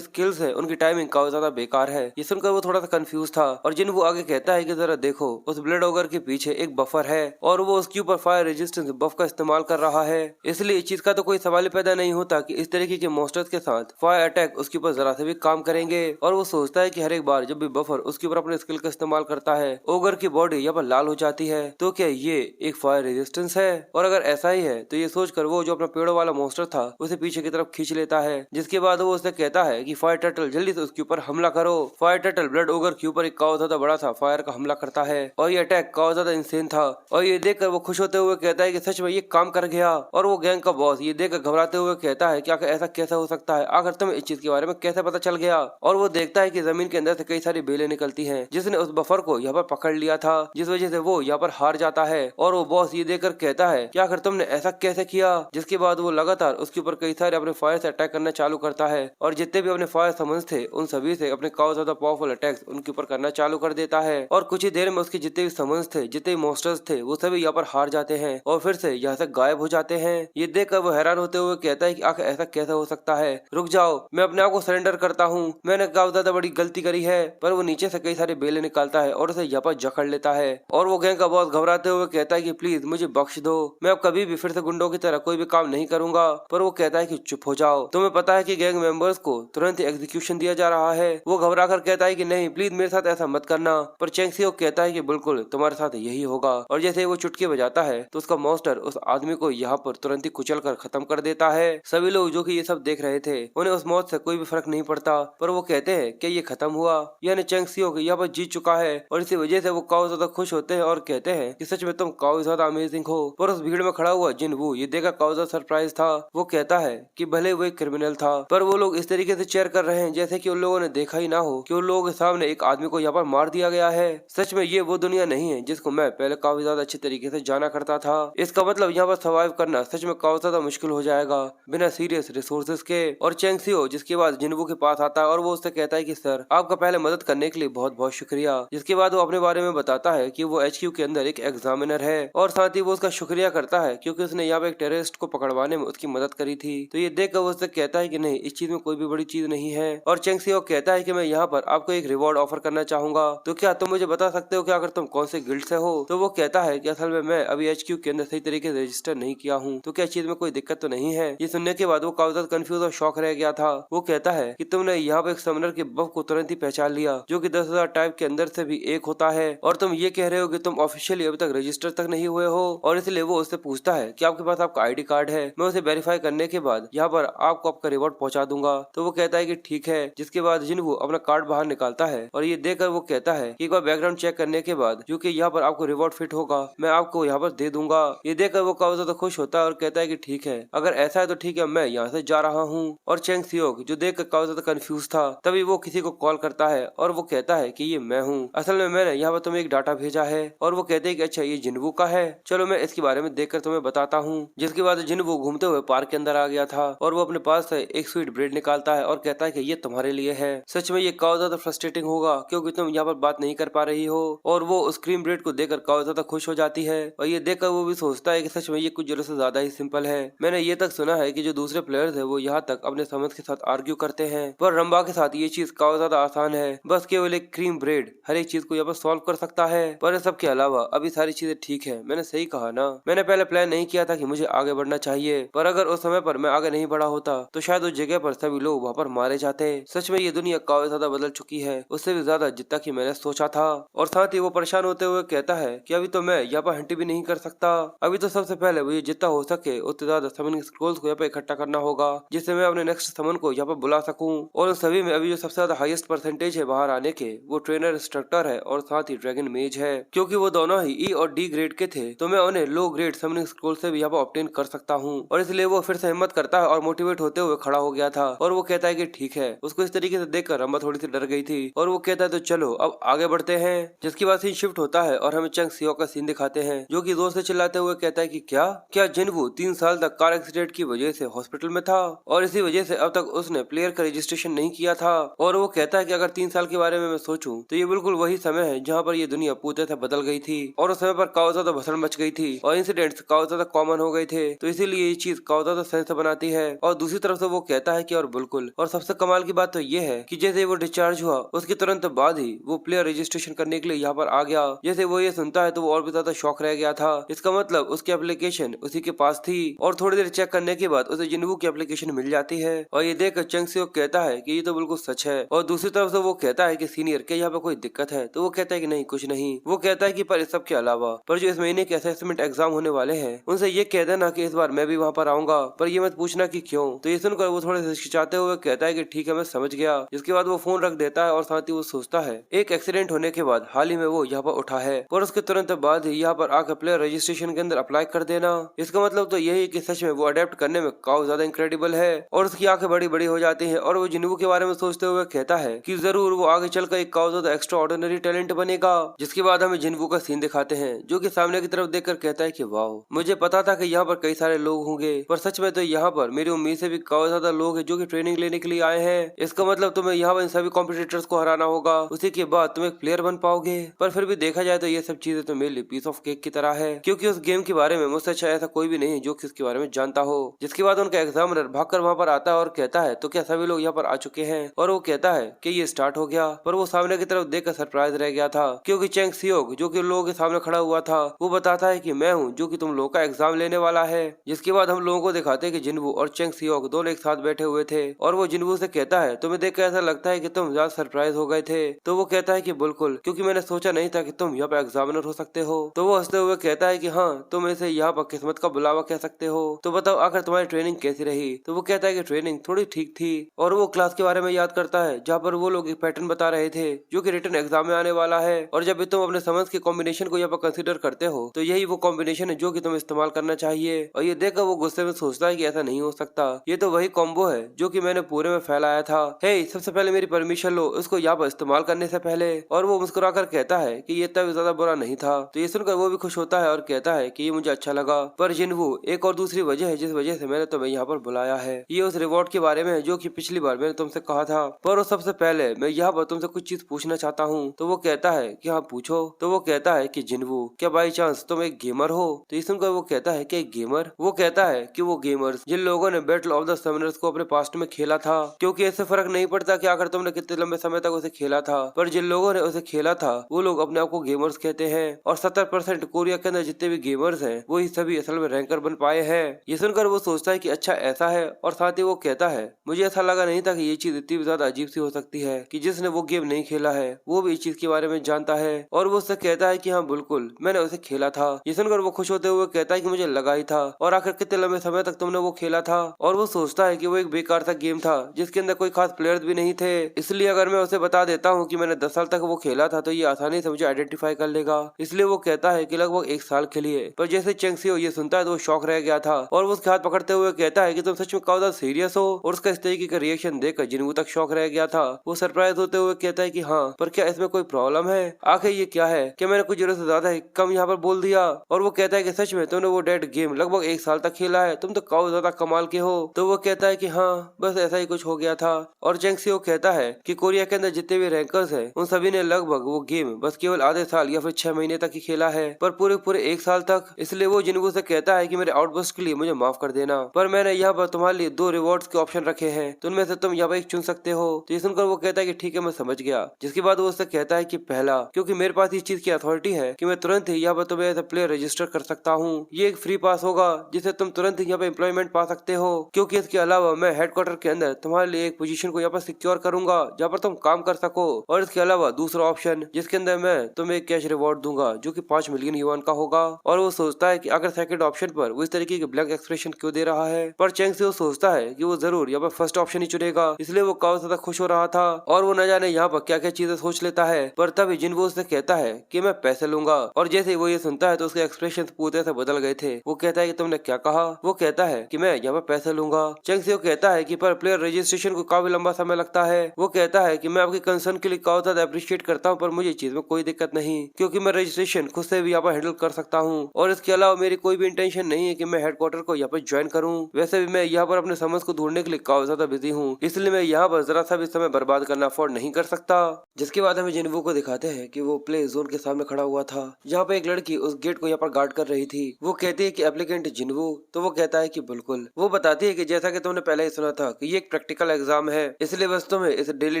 स्किल्स है उनकी टाइमिंग काफी ज्यादा बेकार है। ये सुनकर वो थोड़ा सा कंफ्यूज था। और जिन वो आगे कहता है कि जरा देखो उस ब्लड ओगर के पीछे एक बफर है और वो उसके ऊपर फायर रेजिस्टेंस बफ का इस्तेमाल कर रहा है। इसलिए इस चीज का तो कोई सवाल ही पैदा नहीं होता कि इस तरीके के मॉन्स्टर्स के साथ फायर अटैक उसके ऊपर जरा से भी काम करेंगे। और वो सोचता है कि हर एक बार जब भी बफर उसके ऊपर अपने स्किल का इस्तेमाल करता है ओगर की बॉडी यहाँ पर लाल हो जाती है, तो क्या ये एक फायर रेजिस्टेंस है। और अगर ऐसा ही है तो ये सोचकर वो जो अपना पेड़ों वाला मॉन्स्टर था उसे पीछे की तरफ खींच लेता है। जिसके बाद वो उसे कहता है कि फायर टर्टल जल्दी से उसके ऊपर हमला करो। फायर टर्टल ब्लड ओगर के ऊपर एक काफी ज्यादा बड़ा सा फायर का हमला करता है और ये अटैक काफी ज्यादा इंसेन था। और ये देखकर वो खुश होते हुए कहता है कि सच में ये काम कर गया। और वो गैंग का बॉस ये देखकर घबराते हुए कहता है कि आखिर ऐसा कैसे हो सकता है, आखिर तुम्हें इस चीज के बारे में कैसे पता चल गया। और वो देखता है कि जमीन के अंदर से कई सारी बेलें निकलती हैं जिसने उस बफर को यहाँ पर पकड़ लिया था, जिस वजह से वो यहाँ पर हार जाता है। और वो बॉस ये देखकर कहता है कि आखिर तुमने ऐसा कैसे किया। जिसके बाद वो लगातार उसके ऊपर कई सारे अपने फायर से अटैक करना चालू करता है और जितने भी अपने फायर समन्स थे उन सभी से अपने काफी ज्यादा पावरफुल अटैक्स उनके ऊपर करना चालू कर देता है। और कुछ ही देर में उसके जितने भी समन्स थे, जितने भी मॉन्स्टर्स थे, वो सभी यहाँ पर हार जाते हैं और फिर से यहाँ से गायब हो जाते हैं। ये देखकर वो हैरान होते हुए कहता है कि आखिर ऐसा कैसे हो सकता है, रुक जाओ मैं अपने आप को सरेंडर करता हूँ, मैंने काफी ज्यादा बड़ी गलती करी है। पर वो नीचे से कई सारे बेले निकालता है और उसे यहाँ पर जकड़ लेता है। और वो गैंग का बॉस घबराते हुए कहता है कि प्लीज मुझे बख्श दो, मैं अब कभी भी फिर से गुंडों की तरह कोई भी काम नहीं करूंगा। पर वो कहता है कि चुप हो जाओ, तुम्हें पता है कि गैंग मेंबर्स को तुरंत एग्जीक्यूशन दिया जा रहा है। वो घबरा कर कहता है कि नहीं प्लीज मेरे साथ ऐसा मत करना। पर चेंग सियोक कहता है कि बिल्कुल तुम्हारे साथ यही होगा। और जैसे वो चुटकी बजाता है तो उसका मॉन्स्टर उस आदमी को यहाँ पर तुरंत ही कुचल कर खत्म कर देता है। सभी लोग जो कि ये सब देख रहे थे उन्हें उस मौत से कोई भी फर्क नहीं पड़ता। पर वो कहते हैं कि ये खत्म हुआ, यानी चेंग सियोक यहाँ पर जीत चुका है। और इसी वजह से वो काफी ज्यादा खुश होते हैं और कहते हैं कि सच में तुम काफी ज्यादा अमेजिंग हो। पर उस भीड़ में खड़ा हुआ जिनवू ये देखकर काफी ज्यादा सरप्राइज था। वो कहता है कि भले वो एक क्रिमिनल था पर वो लोग इस तरीके से चेयर कर रहे हैं जैसे कि उन लोगों ने देखा ही ना हो कि उन लोगों के सामने एक आदमी को यहाँ पर मार दिया गया है। सच में ये वो दुनिया नहीं है जिसको मैं पहले काफी ज्यादा अच्छे तरीके से जाना करता था। इसका मतलब यहाँ पर सर्वाइव करना सच में काफी ज्यादा मुश्किल हो जाएगा बिना सीरियस रिसोर्सेज के। और चेंग सियो जिसके बाद जिनवू के पास आता है और वो उससे कहता है कि सर आपका पहले मदद करने के लिए बहुत बहुत शुक्रिया। जिसके बाद वो अपने बारे में बताता है कि वो HQ के अंदर एक एग्जामिनर है और साथ ही वो उसका शुक्रिया करता है क्योंकि उसने यहाँ पे एक टेररिस्ट को पकड़वाने में उसकी मदद करी थी। तो ये देखकर वो उससे कहता है कि नहीं इस चीज में कोई भी बड़ी चीज नहीं है। और चेंग चेंग सियोक कहता है कि मैं यहाँ पर आपको एक रिवॉर्ड ऑफर करना चाहूंगा, तो क्या तुम मुझे बता सकते हो कि अगर तुम कौन से गिल्ड से हो? तो वो कहता है कि असल में मैं अभी HQ के अंदर सही तरीके से रजिस्टर नहीं किया हूँ, तो क्या चीज में कोई दिक्कत तो नहीं है? ये सुनने के बाद वो काफी ज्यादा कंफ्यूज और शॉक रह गया था। वो कहता है कि तुमने यहाँ पर एक समनर के बफ को तुरंत ही पहचान लिया, जो कि 10,000 टाइप के अंदर से भी एक होता है, और तुम ये कह रहे हो कि तुम ऑफिशियली अभी तक रजिस्टर तक नहीं हुए हो। और इसलिए वो उससे पूछता है कि आपके पास आपका ID कार्ड है? मैं उसे वेरीफाई करने के बाद यहाँ पर आपको आपका रिवॉर्ड पहुंचा दूंगा। तो वो कहता है कि ठीक है, जिसके बाद जिनवू अपना कार्ड बाहर निकालता है और ये देखकर वो कहता है कि एक बार बैकग्राउंड चेक करने के बाद जो कि यहाँ पर आपको रिवॉर्ड फिट होगा, मैं आपको यहाँ पर दे दूंगा। ये देखकर वो काफी ज्यादा खुश होता है और कहता है कि ठीक है, अगर ऐसा है तो ठीक है, मैं यहाँ से जा रहा हूँ। और चेंग सियोक जो देखकर काफी ज्यादा कंफ्यूज था, तभी वो किसी को कॉल करता है और वो कहता है कि ये मैं हूँ, असल में मैंने यहाँ पर तुम्हें एक डाटा भेजा है। और वो कहते हैं कि अच्छा ये जिनवू का है, चलो मैं इसके बारे में देखकर तुम्हें बताता हूँ। जिसके बाद जिनवू घूमते हुए पार्क के अंदर आ गया था और वो अपने पास से एक स्वीट ब्रेड निकालता है और कहता है कि ये तुम्हारे लिए है। सच में ये काफी ज्यादा फ्रस्ट्रेटिंग होगा क्योंकि तुम यहाँ पर बात नहीं कर पा रही हो। और वो उस क्रीम ब्रेड को देखकर काफी ज्यादा खुश हो जाती है और ये देखकर वो भी सोचता है कि सच में ये कुछ जरूरत से ज्यादा ही सिंपल है। मैंने ये तक सुना है कि जो दूसरे प्लेयर्स है वो यहाँ तक अपने समझ के साथ आर्ग्यू करते हैं, पर रंबा के साथ ये चीज काफी ज्यादा आसान है। बस केवल एक क्रीम ब्रेड हर एक चीज को यहाँ पर सॉल्व कर सकता है। पर इन सब के अलावा अभी सारी चीजें ठीक है। मैंने सही कहा ना, मैंने पहले प्लान नहीं किया था कि मुझे आगे बढ़ना चाहिए, पर अगर उस समय पर मैं आगे नहीं बढ़ा होता तो शायद उस जगह पर सभी लोग वहाँ पर मारे जाते। सच में ये दुनिया काफी ज्यादा बदल चुकी है, उससे भी ज्यादा जितना कि मैंने सोचा था। और साथ ही वो परेशान होते हुए कहता है कि अभी तो मैं यहाँ पर हंटी भी नहीं कर सकता, अभी तो सबसे पहले मुझे जितना हो सके उतने ज्यादा समनिंग स्क्रोल्स को यहाँ पे इकट्ठा करना होगा, जिससे मैं अपने नेक्स्ट समन को यहाँ पर बुला सकूं। और उन सभी में अभी जो सबसे ज्यादा हाईएस्ट परसेंटेज है बाहर आने के, वो ट्रेनर इंस्ट्रक्टर है और साथ ही ड्रैगन मेज है। क्योंकि वो दोनों ही E और D ग्रेड के थे, तो मैं उन्हें लो ग्रेड समनिंग स्क्रोल से भी यहाँ पर ऑब्टेन कर सकता हूँ। और इसलिए वो फिर से हिम्मत करता है और मोटिवेट होते हुए खड़ा हो गया था। और वो कहता है कि ठीक है। उसको इस तरीके से देखकर रंबा थोड़ी सी डर गई थी और वो कहता है तो चलो अब आगे बढ़ते हैं। जिसके बाद सीन शिफ्ट होता है और हमें चंग सियोक का सीन दिखाते हैं, जो कि जोर से चिल्लाते हुए कहता है कि क्या जिनवू 3 साल तक कार एक्सीडेंट की वजह से हॉस्पिटल में था और इसी वजह से अब तक उसने प्लेयर का रजिस्ट्रेशन नहीं किया था। और वो कहता है कि अगर 3 साल के बारे में मैं सोचूं तो ये बिल्कुल वही समय है जहाँ पर ये दुनिया पूरी तरह बदल गई थी और उस समय पर काफी ज्यादा भसड़ मच गई थी और इंसिडेंट्स काफी ज्यादा कॉमन हो गए थे, तो इसीलिए ये चीज काफी ज्यादा सेंस बनाती है। और दूसरी तरफ से वो कहता है कि और बिल्कुल, और सबसे कमाल की बात तो ये है कि जैसे वो डिस्चार्ज हुआ उसके तुरंत बाद ही वो प्लेयर रजिस्ट्रेशन करने के लिए यहाँ पर आ गया। जैसे वो ये सुनता है तो वो और भी ज्यादा शॉक रह गया था। इसका मतलब उसकी एप्लीकेशन उसी के पास थी और थोड़ी देर चेक करने के बाद उसे जिनवू की एप्लीकेशन मिल जाती है। और ये देखकर चंग सियोक कहता है कि ये तो बिल्कुल सच है। और दूसरी तरफ से वो कहता है कि सीनियर क्या यहाँ पे कोई दिक्कत है? तो वो कहता है कि नहीं कुछ नहीं। वो कहता है कि पर इस सब के अलावा पर जो इस महीने के असेसमेंट एग्जाम होने वाले हैं उनसे ये कह देना कि इस बार मैं भी वहाँ पर आऊंगा, पर ये मत पूछना कि क्यों। तो ये सुनकर वो थोड़े से हिचकिचाते हुए कहता है कि ठीक है मैं समझ गया। जिसके बाद वो फोन रख देता है और साथ ही वो सोचता है एक एक्सीडेंट होने के बाद हाल ही में वो यहाँ पर उठा है और उसके तुरंत बाद ही यहाँ पर आकर प्लेयर रजिस्ट्रेशन के अंदर अप्लाई कर देना। इसका मतलब तो यही कि सच में वो अडेप्ट करने में काफी ज्यादा इनक्रेडिबल है। और उसकी आंखें बड़ी बड़ी हो जाती है और वो जिनवू के बारे में सोचते हुए कहता है कि जरूर वो आगे चलकर एक काफी ज्यादा एक्स्ट्रा ऑर्डिनरी टैलेंट बनेगा। जिसके बाद हमें जिनवू का सीन दिखाते हैं, जो कि सामने की तरफ देखकर कहता है कि वाह, मुझे पता था कि यहाँ पर कई सारे लोग होंगे, पर सच में तो यहाँ पर मेरी उम्मीद से भी काफी ज्यादा लोग हैं जो कि ट्रेनिंग लेने के लिए आए हैं। इसका मतलब तुम्हें यहाँ पर इन सभी कॉम्पिटिटर्स को हराना होगा, उसी के बाद तुम एक प्लेयर बन पाओगे। पर फिर भी देखा जाए तो ये सब चीजें तो मेरे लिए पीस ऑफ केक की तरह है, क्योंकि उस गेम के बारे में मुझसे अच्छा ऐसा कोई भी नहीं जो कि इसके बारे में जानता हो। जिसके बाद उनका एग्जामिनर भागकर वहाँ पर आता है और कहता है तो क्या सभी लोग यहाँ पर आ चुके हैं? और वो कहता है कि ये स्टार्ट हो गया। पर वो सामने की तरफ देखकर सरप्राइज रह गया था, क्योंकि चेंग सियोक जो कि लोगों के सामने खड़ा हुआ था वो बताता है कि मैं हूँ जो कि तुम लोगों का एग्जाम लेने वाला है। जिसके बाद हम लोगों को दिखाते हैं कि जिनवू और चेंग सियोक दोनों एक साथ बैठे हुए थे और वो जिनवू से कहता है तुम्हें देखकर ऐसा लगता है कि तुम ज्यादा सरप्राइज हो गए थे? तो वो कहता है कि बिल्कुल, क्योंकि मैंने सोचा नहीं था कि तुम यहाँ पे एग्जामिनर हो सकते हो। तो वो हंसते हुए कहता है कि हाँ, तुम इसे यहाँ पर किस्मत का बुलावा कह सकते हो। तो बताओ आखिर तुम्हारी ट्रेनिंग कैसी रही? तो वो कहता है कि ट्रेनिंग थोड़ी ठीक थी। और वो क्लास के बारे में याद करता है जहाँ पर वो लोग एक पैटर्न बता रहे थे जो कि रिटन एग्जाम में आने वाला है, और जब भी तुम अपने समझ के कॉम्बिनेशन को यहाँ पर कंसिडर करते हो तो यही वो कॉम्बिनेशन है जो कि तुम्हें इस्तेमाल करना चाहिए। और ये देखकर वो गुस्से में सोचता है कि ऐसा नहीं हो सकता, ये तो वही कॉम्बो है जो कि मैंने पूरे में फैलाया था। हे, सबसे पहले मेरी परमिशन लो उसको यहाँ पर इस्तेमाल करने से पहले। और वो मुस्कुराकर कहता है कि ये तब ज्यादा बुरा नहीं था। तो ये सुनकर वो भी खुश होता है और कहता है कि ये मुझे अच्छा लगा, पर जिनवू एक और दूसरी वजह है जिस वजह से मैंने तुम्हें यहाँ पर बुलाया है, ये उस रिवॉर्ड के बारे में है जो कि पिछली बार मैंने तुमसे कहा था। पर सबसे पहले मैं यहाँ पर तुमसे कुछ चीज पूछना चाहता हूँ। तो वो कहता है कि हाँ पूछो। तो वो कहता है कि जिनवू, क्या बाई चांस तुम एक गेमर हो? तो ये सुनकर वो कहता है कि एक गेमर? वो कहता है कि वो गेमर्स जिन लोगों ने बैटल ऑफ द समनर्स को अपने पास्ट में खेला था, क्योंकि इससे फर्क फर्क नहीं पड़ता कि आखिर तुमने कितने लंबे समय तक उसे खेला था, पर जिन लोगों ने उसे खेला था वो लोग अपने आप को गेमर्स कहते हैं और 70% कोरिया के अंदर जितने भी गेमर्स हैं वही सभी असल में रैंकर बन पाए हैं। ये सुनकर वो सोचता है कि अच्छा ऐसा है, और साथ ही वो कहता है मुझे ऐसा लगा नहीं था कि ये चीज इतनी ज्यादा अजीब सी हो सकती है कि जिसने वो गेम नहीं खेला है वो भी इस चीज के बारे में जानता है। और वो उससे कहता है कि हाँ बिल्कुल मैंने उसे खेला था। ये सुनकर वो खुश होते हुए कहता है कि मुझे लगा ही था, और आखिर कितने लंबे समय तक तुमने वो खेला था। और वो सोचता है कि वो एक बेकार सा गेम था जिसके अंदर कोई खास प्लेयर्स भी नहीं थे, इसलिए अगर मैं उसे बता देता हूँ कि मैंने 10 साल तक वो खेला था तो ये आसानी से मुझे आइडेंटिफाई कर लेगा। इसलिए वो कहता है कि लगभग 1 साल खेलिए। पर जैसे चेंगसियो ये सुनता है तो वो शौक रह गया था और वो उसके हाथ पकड़ते हुए कहता है कि तुम सच में काफी सीरियस हो। और उसका इस तरीके का रिएक्शन देखकर जिन्हों तक शौक रह गया था। वो सरप्राइज होते हुए कहता है कि हाँ, पर क्या इसमें कोई प्रॉब्लम है? आखिर ये क्या है? क्या मैंने कुछ जरूरत से ज्यादा कम यहाँ पर बोल दिया? और वो कहता है कि सच में तुमने वो डेड गेम लगभग 1 साल तक खेला है, तुम तो काफी ज्यादा कमाल के हो। तो वो कहता है कि हाँ बस ऐसा ही कुछ हो गया था। और चेंगसियो कहता है कि कोरिया के अंदर जितने भी रैंकर्स हैं उन सभी ने लगभग वो गेम बस केवल आधे साल या फिर 6 महीने तक ही खेला है, पर पूरे पूरे 1 साल तक। इसलिए वो जिन्हों से कहता है कि मेरे आउटबर्स्ट के लिए मुझे माफ कर देना, पर मैंने यहाँ पर तुम्हारे लिए 2 रिवॉर्ड्स के ऑप्शन रखे हैं, तो उनमें से तुम यहाँ पर एक चुन सकते हो। तो ये सुनकर वो कहता है कि ठीक है मैं समझ गया। जिसके बाद वो उससे कहता है कि पहला, क्योंकि मेरे पास इस चीज की अथॉरिटी है कि मैं तुरंत ही यहाँ पर तुम्हें एज ए प्लेयर रजिस्टर कर सकता हूँ। ये एक फ्री पास होगा जिसे तुम तुरंत ही यहाँ पे एम्प्लॉयमेंट पा सकते हो, क्योंकि इसके अलावा मैं हेडक्वार्टर के अंदर तुम्हारे लिए एक पोजीशन को यहाँ पर सिक्योर करूंगा जहाँ पर तुम काम कर सको। और इसके अलावा दूसरा ऑप्शन जिसके अंदर मैं तुम्हें एक कैश रिवॉर्ड दूंगा जो कि 5 मिलियन युआन का होगा। और वो सोचता है कि अगर सेकंड ऑप्शन पर वो इस तरीके के ब्लैंक एक्सप्रेशन क्यों दे रहा है, पर चेंग से वो सोचता है कि वो जरूर यहाँ पर फर्स्ट ऑप्शन ही चुनेगा, इसलिए वो काफी ज्यादा खुश हो रहा था। और वो न जाने यहाँ पर क्या क्या चीजें सोच लेता है। पर तभी जिन वो उससे कहता है कि मैं पैसे लूंगा, और जैसे ही वो ये सुनता है तो उसके एक्सप्रेशन पूरे से बदल गए थे। वो कहता है कि तुमने क्या कहा? वो कहता है कि मैं यहाँ पर पैसे लूंगा। चेंग से वो कहता है कि पर प्लेयर रजिस्ट्रेशन को काफी लंबा समय लगता है। वो कहता है कि मैं आपकी कंसर्न के लिए काफी ज्यादा अप्रिशिएट करता हूँ, पर मुझे इस चीज में कोई दिक्कत नहीं, क्योंकि मैं रजिस्ट्रेशन खुद से भी यहाँ पर हैंडल कर सकता हूँ। और इसके अलावा मेरी कोई भी इंटेंशन नहीं है कि मैं हेडक्वार्टर को यहाँ पर ज्वाइन करूँ। वैसे भी मैं यहाँ पर अपने समझ को ढूंढने के लिए काफी ज्यादा बिजी हूँ, इसलिए मैं यहाँ पर जरा सा भी समय बर्बाद करना अफोर्ड नहीं कर सकता। जिसके बाद हमें जिनवू को दिखाते हैं कि वो प्ले जोन के सामने खड़ा हुआ था, जहाँ पे एक लड़की उस गेट को यहाँ पर गार्ड कर रही थी। वो कहती है कि एप्लीकेंट जिनवू, तो वो कहता है कि बिल्कुल। वो बताती है कि जैसा कि तुमने पहले ही सुना था कि ये एक प्रैक्टिकल एग्जाम है, इसलिए बस तुम्हें इस डेली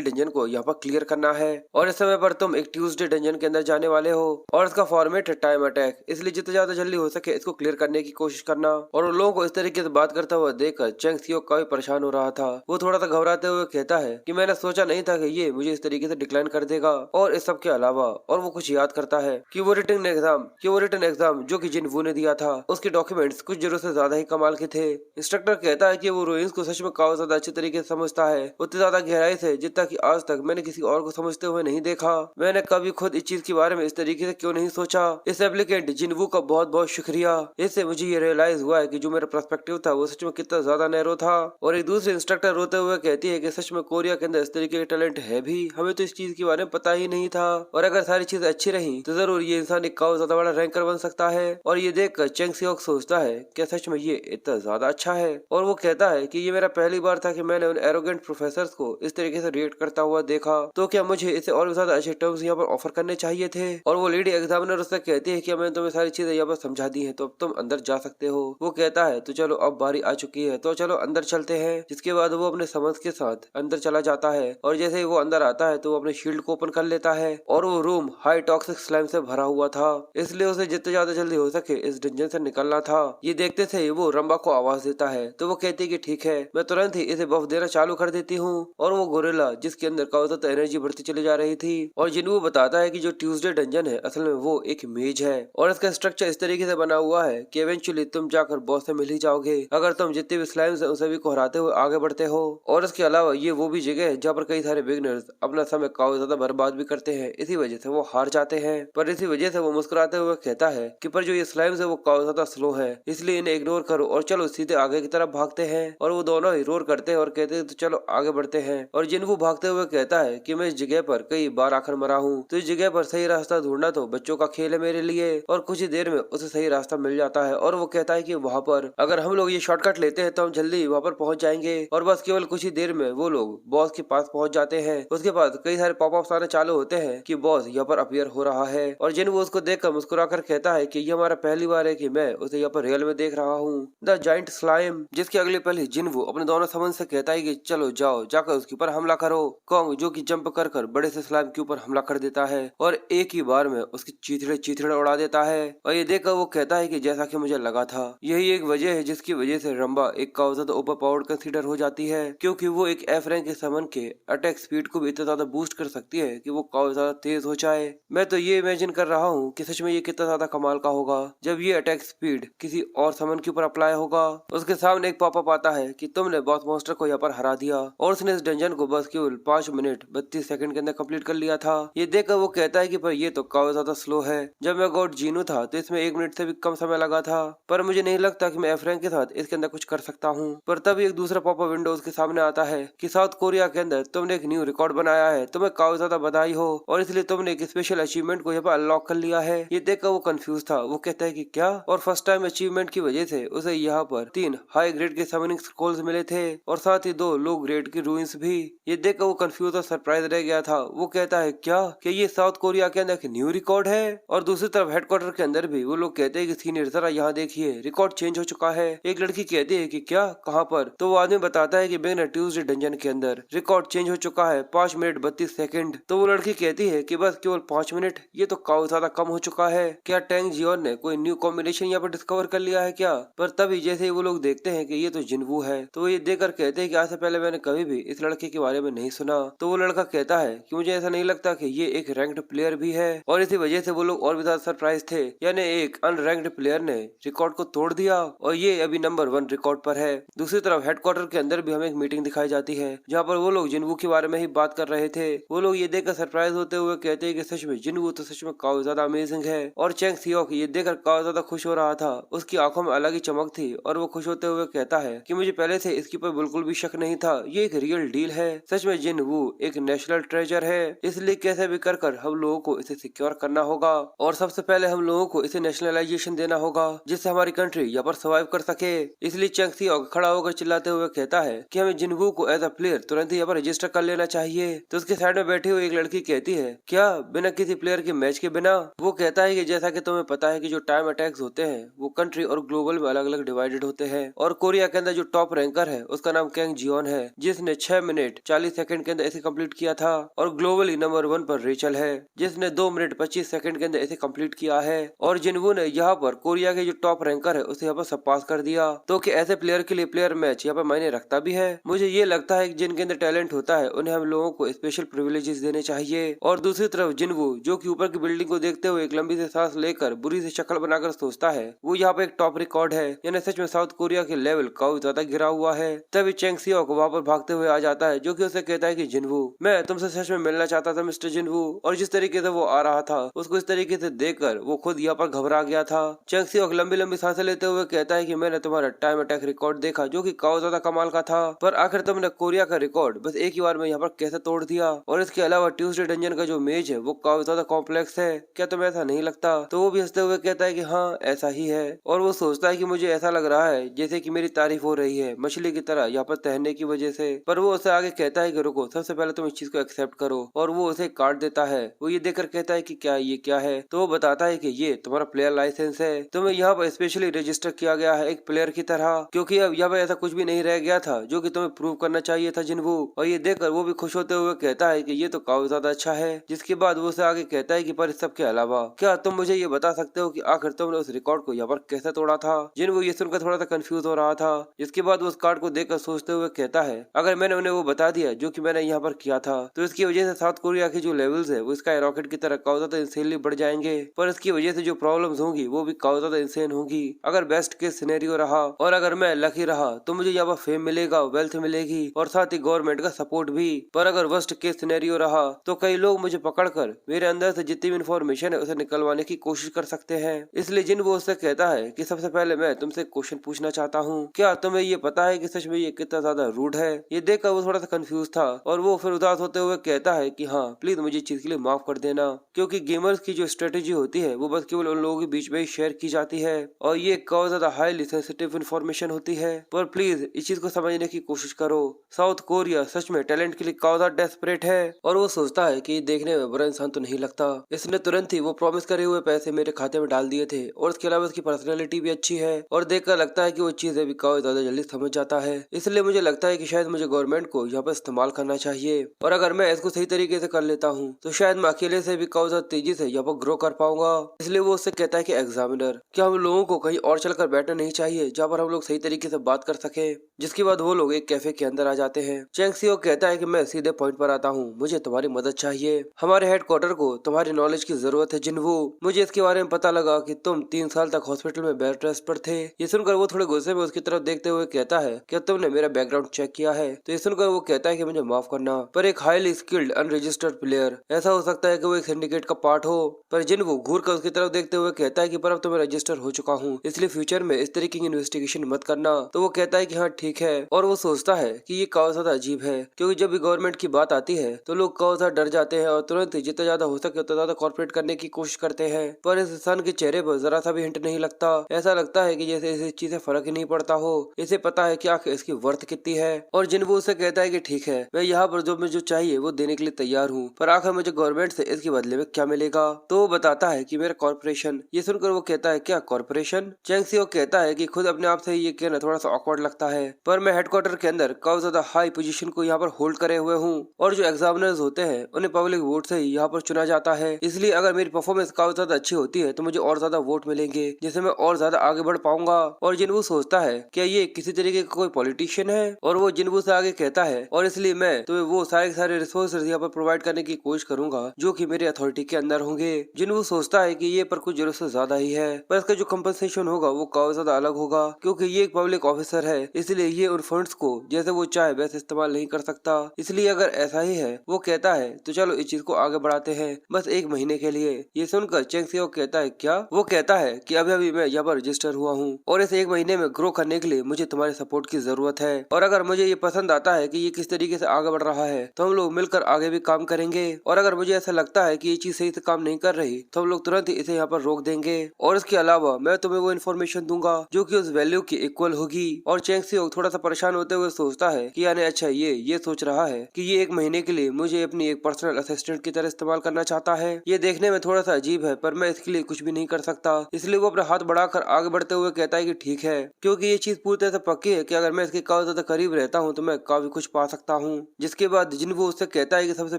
डंजन को यहाँ पर क्लियर करना है, और इस समय पर तुम एक ट्यूसडे डंजन के अंदर जाने वाले हो, और इसका फॉर्मेट है टाइम अटैक, इसलिए जितना ज्यादा जल्दी हो सके इसको क्लियर करने की कोशिश करना। और उन लोगों को इस तरीके से बात करता हुआ देखकर चेंग सियो काफी परेशान हो रहा था। वो थोड़ा सा घबराते हुए कहता है कि मैंने सोचा नहीं था कि ये मुझे इस तरीके से डिक्लाइन कर देगा, और इस सब के अलावा और वो कुछ याद करता है कि वो रिटन एग्जाम जो कि जिनवू ने दिया था उसके डॉक्यूमेंट्स कुछ जरूरत से ज्यादा ही कमाल के थे। इंस्ट्रक्टर कहता है कि वो रूइंस को सच में काफी ज्यादा अच्छे तरीके से समझता है, उतनी ज्यादा गहराई से जितना कि आज तक मैंने किसी और को समझते हुए नहीं देखा। मैंने कभी खुद इस चीज के बारे में इस तरीके से क्यों नहीं सोचा। इस एप्लीकेंट जिनवू का बहुत बहुत शुक्रिया। इससे मुझे ये रियलाइज हुआ है कि जो मेरा पर्सपेक्टिव था वो सच में कितना ज्यादा नैरो था। और एक दूसरे इंस्ट्रक्टर रोते हुए कहती है कि सच में कोरिया के अंदर इस तरीके के टैलेंट है भी, हमें तो इस चीज के बारे में पता ही नहीं था, और अगर सारी चीजें अच्छी रही तो जरूर ये इंसान एक काफी ज्यादा बड़ा रैंकर बन सकता है। और ये देखकर चेंग सियोक सोचता है कि सच में ये इतना ज्यादा अच्छा है। और वो कहता है कि ये मेरा पहली बार था कि मैंने उन एरोगेंट प्रोफेसर्स को इस तरीके से रिएक्ट करता हुआ देखा, तो क्या मुझे इसे और भी ज्यादा अच्छे टर्म्स यहाँ पर ऑफर करने चाहिए थे। और वो लेडी एग्जामिनर उससे कहती है कि मैंने तुम्हें सारी चीजें यहाँ पर समझा दी है, तो अब तुम अंदर जा सकते हो। वो कहता है तो चलो अब बारी आ चुकी है, तो चलो अंदर चलते हैं। जिसके बाद वो अपने समझ के साथ अंदर चला जाता है, और जैसे ही वो अंदर आता है तो वो अपने शील्ड को ओपन कर लेता है, और वो रूम हाई टॉक्सिक स्लाइम से भरा हुआ था, इसलिए उसे जितने ज्यादा जल्दी हो सके इस डंजन से निकलना था। ये देखते थे वो रंबा को आवाज देता है, तो वो कहती है कि ठीक है मैं तुरंत ही इसे बफ देना चालू कर देती हूँ। और वो गोरिल्ला जिसके अंदर काफी ज्यादा एनर्जी बढ़ती चली जा रही थी, और जिन्हों बताता है कि जो ट्यूसडे डंजन है असल में वो एक मेज है, और इसका स्ट्रक्चर इस तरीके से बना हुआ है कि इवेंचुअली तुम जाकर बॉस से मिल ही जाओगे अगर तुम जितने भी स्लाइम्स हैं उन सभी को हराते हुए आगे बढ़ते हो। और इसके अलावा ये वो भी जगह है जहाँ पर कई सारे बिगनर्स अपना समय काफी ज्यादा बर्बाद भी करते हैं, इसी वजह से वो हार जाते हैं। पर इसी वजह से वो मुस्कुराते हुए कहता है कि पर जो ये स्लाइम्स है वो काफी ज्यादा स्लो है, इसलिए इन्हें इग्नोर करो और चलो सीधे आगे की तरफ भागते हैं। और वो दोनों ही रोर करते हैं और कहते हैं तो चलो आगे बढ़ते हैं। और जिनको भागते हुए कहता है कि मैं इस जगह पर कई बार आकर मरा हूँ, तो इस जगह पर सही रास्ता ढूंढना तो बच्चों का खेल है मेरे लिए। और कुछ ही देर में उसे सही रास्ता मिल जाता है, और वो कहता है कि वहाँ पर अगर हम लोग ये शॉर्टकट लेते हैं तो हम जल्दी वहाँ पर पहुंच जाएंगे। और बस केवल कुछ ही देर में वो लोग बॉस के पास पहुंच जाते हैं। उसके बाद कई सारे पॉपअप्स आने चालू होते हैं कि बॉस यहाँ पर अपीयर हो रहा है, और जिन वो उसको देखकर मुस्कुराकर कहता है कि ये हमारा पहली बार है कि मैं उसे यहाँ पर रियल में देख रहा हूँ, द जाइंट स्लाइम। जिसके अगले पल ही जिन वो अपने दोनों समन से कहता है कि चलो जाओ जाओ जाकर उसके ऊपर हमला करो। कॉन्ग जो कि जंप कर कर बड़े से स्लाइम के ऊपर हमला कर देता है और एक ही बार में उसकी चीथड़े चीथड़े उड़ा देता है। और ये देखकर वो कहता है कि जैसा कि मुझे लगा था, यही एक वजह है जिसकी वजह से रंबा एक काफी ज्यादा ओवर पावर्ड कंसीडर हो जाती है, क्योंकि वो एक एफ रैंक के समन के अटैक स्पीड को भी इतना ज्यादा बूस्ट कर सकती है कि वो काफी ज्यादा तेज हो जाए। मैं तो ये इमेजिन कर रहा हूँ कि सच में ये कितना ज्यादा कमाल का होगा जब ये अटैक स्पीड किसी और समन के ऊपर अप्लाई होगा। उसके सामने एक पॉपअप आता है कि तुमने बॉस मॉन्स्टर को यहाँ पर हरा दिया और उसने इस डंजन को बस केवल 5 मिनट 32 सेकंड के अंदर कंप्लीट कर लिया था। ये देखकर वो कहता है कि पर ये तो काफी ज्यादा स्लो है। जब मैं गॉड जीनू था तो इसमें 1 मिनट से भी कम समय लगा था, पर मुझे नहीं लगता कि मैं एफ रैंक के साथ इसके अंदर कुछ कर सकता हूँ। पर तभी एक दूसरा पॉपअप विंडो उसके सामने आता है कि साउथ कोरिया के अंदर तुमने एक न्यू रिकॉर्ड बनाया है, तुम्हें काफी ज्यादा बधाई हो और इसलिए तुमने एक स्पेशल अचीवमेंट को यहाँ पर अनलॉक कर लिया है। ये देखकर वो कंफ्यूज था। वो कहता है कि क्या, और फर्स्ट टाइम अचीवमेंट की वजह से उसे यहाँ पर 3 हाई ग्रेड के समनिंग स्क्रॉल्स मिले थे और साथ ही 2 लो ग्रेड की रूइंस भी। ये देखकर वो कंफ्यूज और सरप्राइज रह गया था। वो कहता है क्या कि ये साउथ कोरिया के अंदर एक न्यू रिकॉर्ड है। और दूसरी तरफ हेडक्वार्टर के अंदर भी वो लोग कहते हैं कि सीनियर जरा यहाँ देखिए, रिकॉर्ड चेंज हो चुका है। एक लड़की कहती है कि क्या, कहाँ पर? तो वो आदमी बताता है कि बिगनर ट्यूसडे डंजन के अंदर रिकॉर्ड चेंज हो चुका है 5 मिनट 32 सेकंड। तो वो लड़की कहती है कि बस केवल 5 मिनट, ये तो काफी ज्यादा कम हो चुका है। क्या टैंग जियोन ने कोई न्यू कॉम्बिनेशन यहाँ पर डिस्कवर कर लिया है क्या? पर तभी जैसे ही वो लोग देखते हैं कि ये तो जिनवू है, तो वो ये देखकर कहते हैं कि आज से पहले मैंने कभी भी इस लड़के के बारे में नहीं सुना। तो वो लड़का कहता है कि मुझे ऐसा नहीं लगता कि ये एक रैंक्ड प्लेयर भी है, और इसी वजह से वो लोग और भी ज्यादा सरप्राइज थे। यानी एक अनरैंक्ड प्लेयर ने रिकॉर्ड को तोड़ दिया और ये अभी नंबर 1 रिकॉर्ड पर है। दूसरी तरफ हेडक्वार्टर के अंदर भी हमें एक मीटिंग दिखाई जाती है जहाँ पर वो लोग जिनवू के बारे में ही बात कर रहे थे। वो लोग ये देखकर सरप्राइज होते हुए कहते हैं कि सच में जिनवू तो सच में काफी ज्यादा अमेजिंग है। और चेंग सियोक ये देखकर काफी ज्यादा खुश हो रहा था। उसकी आंखों में अलग ही चमक थी और वो खुश होते हुए कहता है कि मुझे पहले से इसके ऊपर बिल्कुल भी शक नहीं था, ये एक रियल डील है। सच में जिनवू एक नेशनल ट्रेजर है, इसलिए कैसे भी कर हम लोगों को इसे सिक्योर करना होगा और सबसे पहले हम लोगों को इसे नेशनलाइजेशन देना होगा जिससे हमारी कंट्री यहाँ पर सर्वाइव कर सके। इसलिए चेंग सियोक खड़ा होकर चिल्लाते हुए कहता है कि हमें जिनवू को एज अ प्लेयर तुरंत ही यहाँ पर रजिस्टर कर लेना चाहिए। तो उसके साइड में बैठी हुई एक लड़की कहती है क्या, बिना किसी प्लेयर के मैच के बिना? वो कहता है कि जैसा कि तुम्हें पता है कि जो टाइम अटैक्स होते हैं वो कंट्री और ग्लोबल में अलग अलग डिवाइडेड होते हैं, और कोरिया के अंदर जो टॉप रैंकर है उसका नाम कैंग जियोन है जिसने 6 मिनट 40 सेकंड के अंदर इसे कंप्लीट किया था। और ग्लोबली नंबर 1 पर रेचल है जिसने 2 मिनट 25 सेकंड के अंदर इसे कंप्लीट किया है। और जिनवू ने यहाँ पर कोरिया के जो टॉप रैंकर है उसे यहाँ पर सब पास कर दिया। तो कि ऐसे प्लेयर के लिए प्लेयर मैच यहाँ पर मायने रखता भी है। मुझे ये लगता है कि जिनके अंदर टैलेंट होता है उन्हें हम लोगों को स्पेशल प्रिविलेजेस देने चाहिए। और दूसरी तरफ जिनवू जो कि ऊपर की बिल्डिंग को देखते हुए एक लंबी से सांस लेकर बुरी से शक्ल बनाकर सोचता है, वो यहाँ पे एक टॉप रिकॉर्ड है, यानी सच में साउथ कोरिया के लेवल काफी ज्यादा गिरा हुआ है। तभी चेंग सियोक वहाँ पर भागते हुए आ जाता है जो कि उसे कहता है कि जिनवू, मैं तुमसे सच में मिलना चाहता था मिस्टर जिनवू। और जिस तरीके से वो आ रहा था उसको इस तरीके से देखकर वो खुद यहाँ पर घबरा गया था। चेंग सियोक लंबी लंबी सांसें लेते हुए कहता है कि मैंने तुम्हारा टाइम अटैक रिकॉर्ड देखा जो कि काफी ज्यादा कमाल का था, पर आखिर तुमने कोरिया का रिकॉर्ड बस एक ही बार में यहाँ पर कैसे तोड़ दिया? और इसके अलावा ट्यूसडे डंजन का जो मेज है वो काफी ज्यादा कॉम्प्लेक्स है, क्या तुम्हें ऐसा नहीं लगता? तो वो भी हंसते हुए कहता है कि हाँ ऐसा ही है। और वो सोचता है कि मुझे ऐसा लग रहा है जैसे कि मेरी तारीफ हो रही है मछली की तरह यहाँ पर तैरने की वजह से। पर वो उसे आगे कहता है कि रुको, सबसे पहले तुम इस चीज को एक्सेप्ट करो। और वो उसे कार्ड देता है। वो ये देखकर कहता है कि क्या ये क्या है? तो वो बताता है कि ये तुम्हारा प्लेयर लाइसेंस है, तुम्हें यहाँ पर स्पेशली रजिस्टर किया गया है एक प्लेयर की तरह, क्योंकि अब यहाँ पर ऐसा कुछ भी नहीं रह गया था जो कि तुम्हें प्रूव करना चाहिए था जिनवू। और ये देखकर वो भी खुश होते हुए कहता है कि ये तो काफी ज्यादा अच्छा है। जिसके बाद वो उसे आगे कहता है कि पर इस सब के अलावा क्या तुम मुझे ये बता सकते हो कि आखिर तुमने उस रिकॉर्ड को यहाँ पर कैसे तोड़ा था? जिनवू ये सुनकर थोड़ा सा कंफ्यूज हो रहा था। जिसके बाद वो उस कार्ड को देखकर सोचते हुए कहता है अगर मैंने उन्हें वो बता दिया जो कि मैंने यहाँ पर किया था तो इसकी वजह से साउथ कोरिया की जो लेवल्स है वो स्काई रॉकेट की तरह काफी ज्यादा इंसेनली बढ़ जाएंगे, पर इसकी वजह से जो प्रॉब्लम्स होंगी वो भी काफी ज्यादा इंसेन होंगी। अगर बेस्ट केस सिनेरियो रहा और अगर मैं लकी रहा तो मुझे यहाँ पर फेम मिलेगा, वेल्थ मिलेगी और साथ ही गवर्नमेंट का सपोर्ट भी। पर अगर वर्स्ट केस सिनेरियो रहा तो कई लोग मुझे पकड़कर मेरे अंदर से जितनी भी इन्फॉर्मेशन है उसे निकलवाने की कोशिश कर सकते हैं। इसलिए जिनवू उससे कहता है कि सबसे पहले मैं तुमसे क्वेश्चन पूछना चाहता हूँ, क्या तुम्हें ये पता है कि सच में ये कितना ज्यादा रूड है? ये देखकर वो थोड़ा सा कंफ्यूज था और वो फिर उदास होते हुए कहता है कि हाँ प्लीज मुझे इस चीज के लिए माफ कर देना, क्योंकि गेमर्स की जो स्ट्रेटेजी होती है वो बस केवल उन लोगों के बीच में ही शेयर की जाती है और ये काफी ज्यादा हाईली सेंसिटिव इन्फॉर्मेशन होती है। पर प्लीज इस चीज को समझने की कोशिश करो, साउथ कोरिया सच में टैलेंट के लिए काफी ज्यादा डेस्परेट है। और वो सोचता है कि देखने में बुरा इंसान तो नहीं लगता, इसने तुरंत ही वो प्रॉमिस करे हुए पैसे मेरे खाते में डाल दिए थे और इसके अलावा उसकी पर्सनैलिटी भी अच्छी है और देखकर लगता है कि वो चीजें भी काफी ज्यादा जल्दी समझ जाता है। इसलिए मुझे लगता है कि शायद मुझे मुझे गवर्नमेंट को यहाँ पर इस्तेमाल करना चाहिए, और अगर मैं इसको सही तरीके से कर लेता हूँ तो शायद मैं अकेले से भी काफी ज्यादा तेजी से यहाँ पर ग्रो कर पाऊंगा। इसलिए वो उससे कहता है कि एग्जामिनर, क्या हम लोगों को कहीं और चलकर बैठना नहीं चाहिए जहाँ पर हम लोग सही तरीके से बात कर सके। जिसके बाद वो लोग एक कैफे के अंदर आ जाते हैं। चैंग सियो कहता है कि मैं सीधे पॉइंट पर आता हूँ, मुझे तुम्हारी मदद चाहिए। हमारे हेडक्वार्टर को तुम्हारी नॉलेज की जरूरत है जिन्वो। मुझे इसके बारे में पता लगा कि तुम 3 साल तक हॉस्पिटल में बेड रेस्ट पर थे। ये सुनकर वो थोड़े गुस्से में उसकी तरफ देखते हुए कहता है, क्या तुमने मेरा बैकग्राउंड चेक किया है? तो ये सुनकर वो कहता है कि मुझे माफ करना, पर एक हाईली स्किल्ड अनरजिस्टर्ड प्लेयर, ऐसा हो सकता है कि वो एक सिंडिकेट का पार्ट हो। पर जिन्वो घूर कर उसकी तरफ देखते हुए कहता है कि पर अब तो मैं रजिस्टर हो चुका हूँ, इसलिए फ्यूचर में इस तरीके की इन्वेस्टिगेशन मत करना। तो वो कहता है कि हाँ ठीक है, और वो सोचता है कि ये काफी ज्यादा अजीब है, क्योंकि जब भी गवर्नमेंट की बात आती है तो लोग काफी ज्यादा डर जाते हैं और तुरंत ही जितना ज्यादा हो सके उतना ज्यादा कॉर्पोरेट करने की कोशिश करते हैं। पर इस इंसान के चेहरे पर जरा सा भी हिंट नहीं लगता। ऐसा लगता है कि जैसे इस चीज से फर्क ही नहीं पड़ता हो, इसे पता है कि आखिर इसकी वर्थ कितनी है। और जिन्वो उसे कहता है कि ठीक है, मैं यहाँ पर जो मुझे चाहिए वो देने के लिए तैयार हूँ, पर आखिर मुझे गवर्नमेंट से इसके बदले में क्या मिलेगा? तो वो बताता है कि मेरा कॉर्पोरेशन। ये सुनकर वो कहता है, क्या कॉर्पोरेशन? चैंग सियो कहता है कि खुद अपने आप से ये कहना थोड़ा सा ऑकवर्ड लगता है, पर मैं हेडक्वार्टर के अंदर काफी ज्यादा हाई पोजीशन को यहाँ पर होल्ड करे हुए हूँ, और जो एग्जामिनर्स होते हैं उन्हें पब्लिक वोट से ही यहाँ पर चुना जाता है। इसलिए अगर मेरी परफॉर्मेंस काफी ज्यादा अच्छी होती है तो मुझे और ज्यादा वोट मिलेंगे, जिससे मैं और ज्यादा आगे बढ़ पाऊंगा। और जिन्वो सोचता है, क्या ये किसी तरीके का कोई पॉलिटिशियन है? और वो जिन्वो से आगे कहता है, और इसलिए मैं तुम्हें वो सारे के सारे रिसोर्सेज यहाँ पर प्रोवाइड करने की कोशिश करूंगा जो कि मेरी अथॉरिटी के अंदर होंगे। जिन्वो सोचता है कि ये पर कुछ जरूरत से ज्यादा ही है, पर इसका जो कंपनसेशन होगा वो काफी ज्यादा अलग होगा, क्योंकि ये एक पब्लिक ऑफिसर है, इसलिए ये उन फंड्स को जैसे वो चाहे वैसे इस्तेमाल नहीं कर सकता। इसलिए अगर ऐसा ही है, वो कहता है, तो चलो इस चीज को आगे बढ़ाते हैं, बस 1 महीने के लिए। ये सुनकर चेंग सियो कहता है, क्या? वो कहता है कि अभी अभी मैं यहाँ पर रजिस्टर हुआ हूँ, और इस 1 महीने में ग्रो करने के लिए मुझे तुम्हारे सपोर्ट की जरूरत है, और अगर मुझे ये पसंद आता है कि ये किस तरीके से आगे बढ़ रहा है तो हम लोग मिलकर आगे भी काम करेंगे, और अगर मुझे ऐसा लगता है कि ये चीज सही से काम नहीं कर रही तो हम लोग तुरंत ही इसे यहाँ पर रोक देंगे, और इसके अलावा मैं तुम्हें वो इन्फॉर्मेशन दूंगा जो कि उस वैल्यू की इक्वल होगी। और चेंग सियो थोड़ा सा परेशान होते हुए सोचता है कि यानी अच्छा ये सोच रहा है कि ये 1 महीने के लिए मुझे अपनी एक पर्सनल असिस्टेंट की तरह इस्तेमाल करना चाहता है। ये देखने में थोड़ा सा अजीब है, पर मैं इसके लिए कुछ भी नहीं कर सकता। इसलिए वो अपना हाथ बढ़ाकर आगे बढ़ते हुए कहता है कि ठीक है, क्योंकि ये चीज पूरी तरह से पक्की है कि अगर मैं इसके काफी ज्यादा करीब रहता हूँ तो मैं काफी कुछ पा सकता हूँ। जिसके बाद जिन्वो उससे कहता है कि सबसे